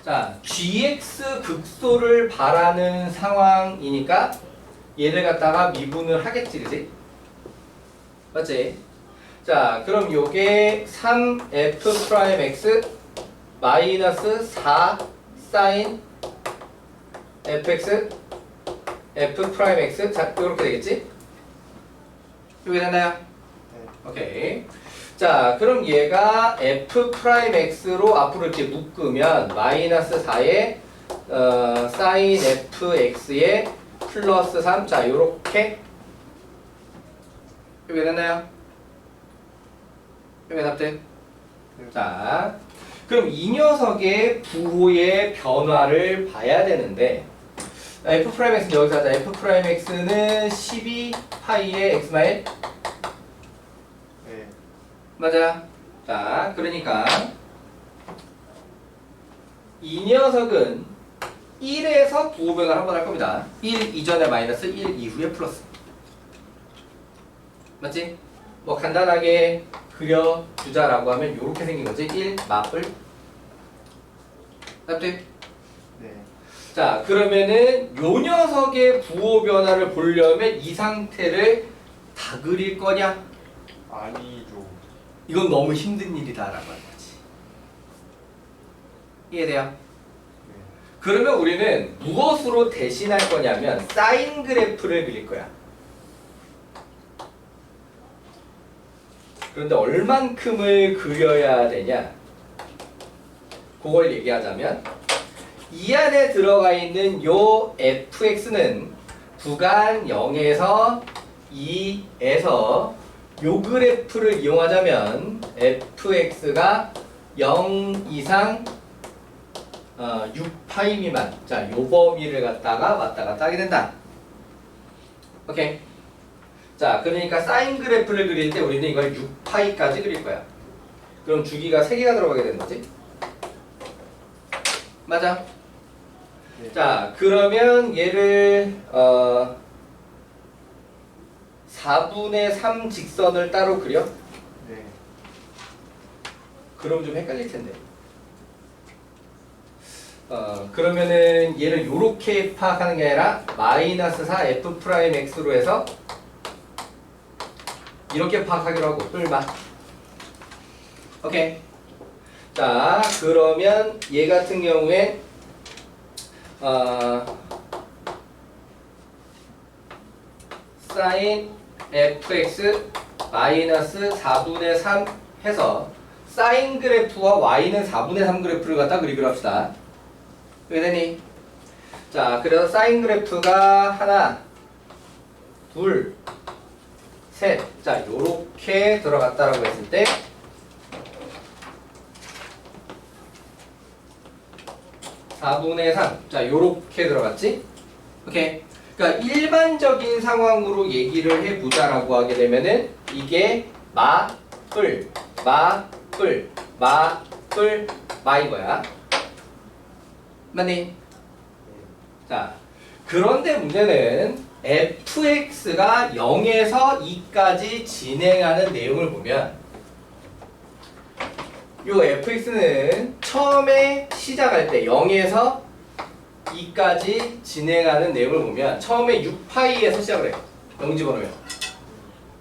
자, 자, gx 극소를 바라는 상황이니까 얘를 갖다가 미분을 하겠지, 그지? 맞지? 자, 그럼 요게 3f 프라임 x 마이너스 4 사인 fx f 프라임 x. 자, 요렇게 되겠지? 요게 됐나요? 네. 오케이. 자, 그럼 얘가 f 프라임 x로 앞으로 이렇게 묶으면 마이너스 4에 사인 fx에 플러스 3. 자, 요렇게. 요게 됐나요? 요게 답돼? 자, 그럼 이 녀석의 부호의 변화를 봐야 되는데 f 프라임 x는 여기서 하자. f 프라임 x는 12파이의 x 마일. 네. 맞아. 자, 그러니까 이 녀석은 1에서 부호 변화를 한번 할 겁니다. 1 이전에 마이너스, 1 이후에 플러스. 맞지? 뭐 간단하게 그려주자라고 하면 이렇게 생긴 거지. 1 마플. 맞지? 네. 자, 그러면은 요 녀석의 부호 변화를 보려면 이 상태를 다 그릴 거냐? 아니죠. 이건 너무 힘든 일이다라고 하는 거지. 이해돼요? 네. 그러면 우리는 무엇으로 대신할 거냐면 사인 그래프를 그릴 거야. 그런데 얼만큼을 그려야 되냐? 그걸 얘기하자면 이 안에 들어가 있는 요 fx는 구간 0에서 2에서 요 그래프를 이용하자면 fx가 0 이상 6파이 미만. 자, 요 범위를 갖다가 왔다 갔다 하게 된다. 오케이. 자, 그러니까 사인 그래프를 그릴 때 우리는 이걸 6파이까지 그릴 거야. 그럼 주기가 3개가 들어가게 되는 거지? 맞아? 네. 자, 그러면 얘를 4분의 3 직선을 따로 그려? 네. 그럼 좀 헷갈릴 텐데. 그러면은 얘를 요렇게 파악하는 게 아니라 마이너스 4 f 프라임 x로 해서 이렇게 파악하기로 하고 뿔마. 오케이. 자, 그러면 얘 같은 경우에 사인 fx 마이너스 4분의 3 해서 사인 그래프와 y는 4분의 3 그래프를 갖다 그리기로 합시다. 왜 되니? 자, 그래서 사인 그래프가 하나, 둘, 셋. 자, 요렇게 들어갔다라고 했을 때 4분의 3. 자, 요렇게 들어갔지? 오케이. 그러니까 일반적인 상황으로 얘기를 해보자라고 하게 되면은 이게 마뿔, 마뿔, 마뿔, 마인 거야. 맞니? 자, 그런데 문제는 fx가 0에서 2까지 진행하는 내용을 보면 요 fx는 처음에 시작할 때 0에서 2까지 진행하는 내용을 보면 처음에 6파이에서 시작을 해요. 0 집어넣으면.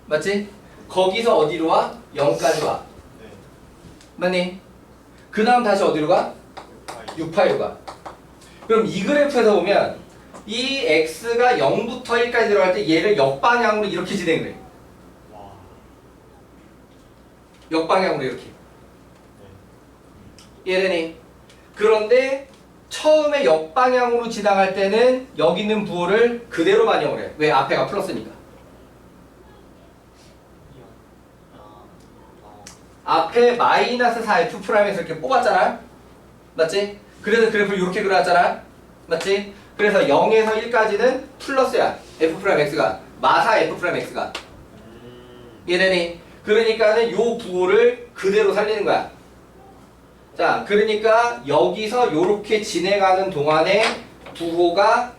맞지? 거기서 어디로 와? 0까지 와. 네. 맞니? 그 다음 다시 어디로 가? 6파이로 가. 그럼 이 그래프에서 보면 이 x가 0부터 1까지 들어갈 때 얘를 역방향으로 이렇게 진행을 해. 와. 역방향으로 이렇게. 네. 이해되니? 그런데 처음에 역방향으로 지나갈 때는 여기 있는 부호를 그대로 반영을 해. 왜? 앞에가 플러스니까. 앞에 마이너스 4f 프라임에서 이렇게 뽑았잖아. 맞지? 그래서 그래프를 이렇게 그려놨잖아. 맞지? 그래서 0에서 1까지는 플러스야. f 프라임 x가. 마사 f 프라임 x가. 이해되니? 그러니까는 요 부호를 그대로 살리는 거야. 자, 그러니까 여기서 요렇게 진행하는 동안에 부호가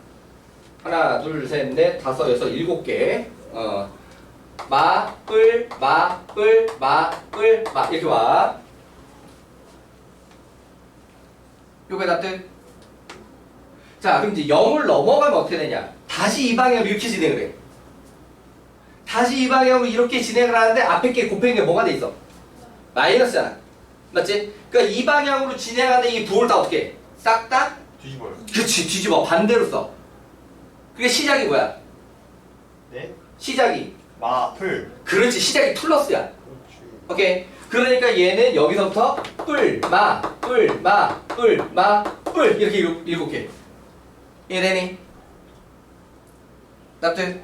하나, 둘, 셋, 넷, 다섯, 여섯, 7개. 마, 뿔, 마, 뿔, 마, 뿔, 마 이렇게 와. 요거의 답들. 자, 그럼 이제 0을 넘어가면 어떻게 되냐? 다시 이 방향으로 이렇게 진행을 해. 다시 이 방향으로 이렇게 진행을 하는데 앞에 게 곱해진 게 뭐가 돼 있어? 마이너스잖아. 맞지? 그러니까 이 방향으로 진행하는 이 부호를 다 어떻게 해? 싹 다? 뒤집어요. 그치, 뒤집어. 반대로 써. 그게 시작이 뭐야? 네. 시작이. 마플. 그렇지, 시작이 플러스야. 그렇지. 오케이. 그러니까 얘는 여기서부터 뿔, 마, 뿔, 마, 뿔, 마, 뿔 이렇게 일곱 개. 이해되니? 납득?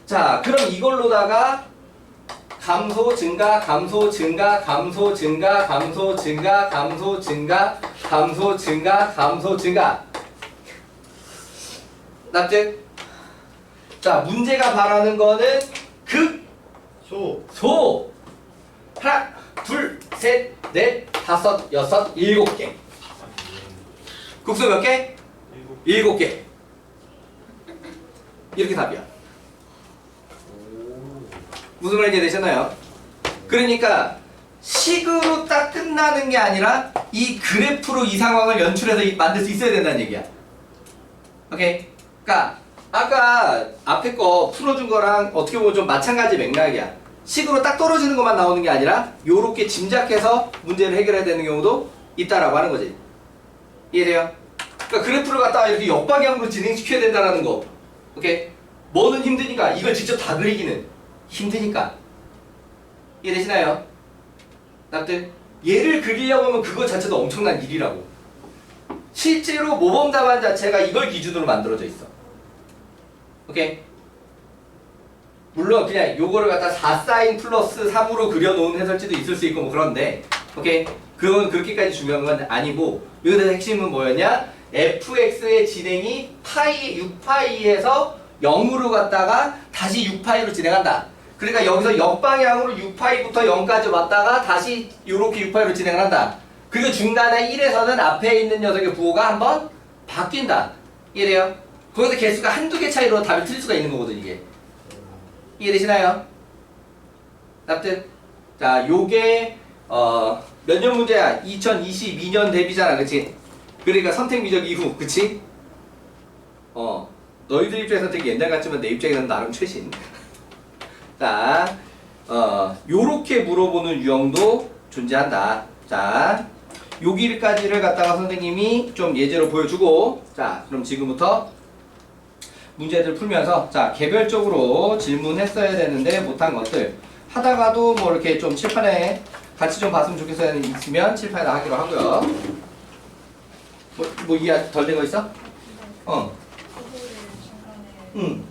자, 그럼 이걸로다가 감소 증가, 감소 증가, 감소 증가, 감소 증가, 감소 증가, 감소 증가, 감소 증가. 납득? 자, 문제가 바라는 거는 극, 소. 하나, 둘, 셋, 넷, 다섯, 여섯, 일곱 개. 국수 몇 개? 일곱 개. 이렇게 답이야. 무슨 말인지 되셨나요? 그러니까 식으로 딱 끝나는 게 아니라 이 그래프로 이 상황을 연출해서 만들 수 있어야 된다는 얘기야. 오케이? 그러니까 아까 앞에 거 풀어준 거랑 어떻게 보면 좀 마찬가지 맥락이야. 식으로 딱 떨어지는 것만 나오는 게 아니라 요렇게 짐작해서 문제를 해결해야 되는 경우도 있다라고 하는 거지. 이해돼요? 그러니까 그래프를 갖다가 이렇게 역방향으로 진행시켜야 된다는 거. 오케이? 뭐는 힘드니까 이걸 직접 다 그리기는 힘드니까. 이해되시나요? 납득? 얘를 그리려고 하면 그거 자체도 엄청난 일이라고. 실제로 모범 답안 자체가 이걸 기준으로 만들어져 있어. 오케이? 물론 그냥 요거를 갖다 4사인 플러스 3으로 그려놓은 해설지도 있을 수 있고 뭐 그런데 오케이? 그건 그렇게까지 중요한 건 아니고 여기서 핵심은 뭐였냐? fx의 진행이 파이 6파이에서 0으로 갔다가 다시 6파이로 진행한다. 그러니까 여기서 역방향으로 6파이부터 0까지 왔다가 다시 요렇게 6파이로 진행을 한다. 그리고 중간에 1에서는 앞에 있는 녀석의 부호가 한번 바뀐다. 이해돼요? 거기서 개수가 한두 개 차이로 답이 틀릴 수가 있는 거거든 이게. 이해되시나요? 납득? 자, 요게 몇 년 문제야? 2022년 대비잖아, 그치? 그러니까 선택 미적 이후, 그치? 너희들 입장에서 되게 옛날 같지만 내 입장에서는 나름 최신. 자, 요렇게 물어보는 유형도 존재한다. 자, 요길까지를 갖다가 선생님이 좀 예제로 보여주고, 자, 그럼 지금부터 문제들 풀면서, 자, 개별적으로 질문했어야 되는데 못한 것들 하다가도 뭐 이렇게 좀 칠판에 같이 좀 봤으면 좋겠어요 있으면 칠판에다 하기로 하고요. 뭐 이해 덜 된 거 있어? 응.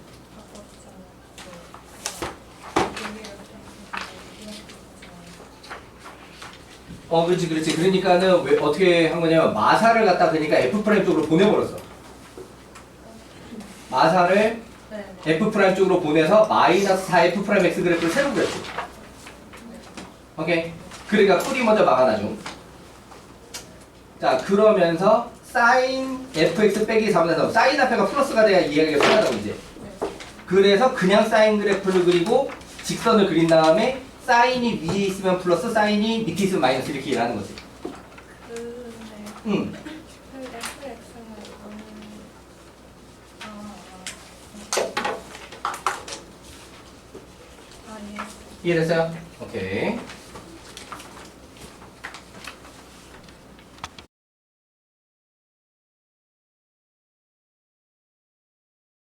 그렇지. 그러니까는 왜 어떻게 한 거냐면 마사를 갖다 그러니까 F 프라임 쪽으로 보내버렸어. 마사를 F 프라임 쪽으로 보내서 마이너스 4F 프라임 X 그래프를 새로 그렸지. 오케이. 그러니까 뿔이 먼저 막아놔줘. 자, 그러면서 사인 fx 빼기 4분의 3 사인 앞에가 플러스가 돼야 이해하기가 편하다고 이제. 그래서 그냥 사인 그래프를 그리고 직선을 그린 다음에 사인이 위에 있으면 플러스 사인이 밑에 있으면 마이너스 이렇게 일하는 거지. 응. 이해됐어요? 오케이.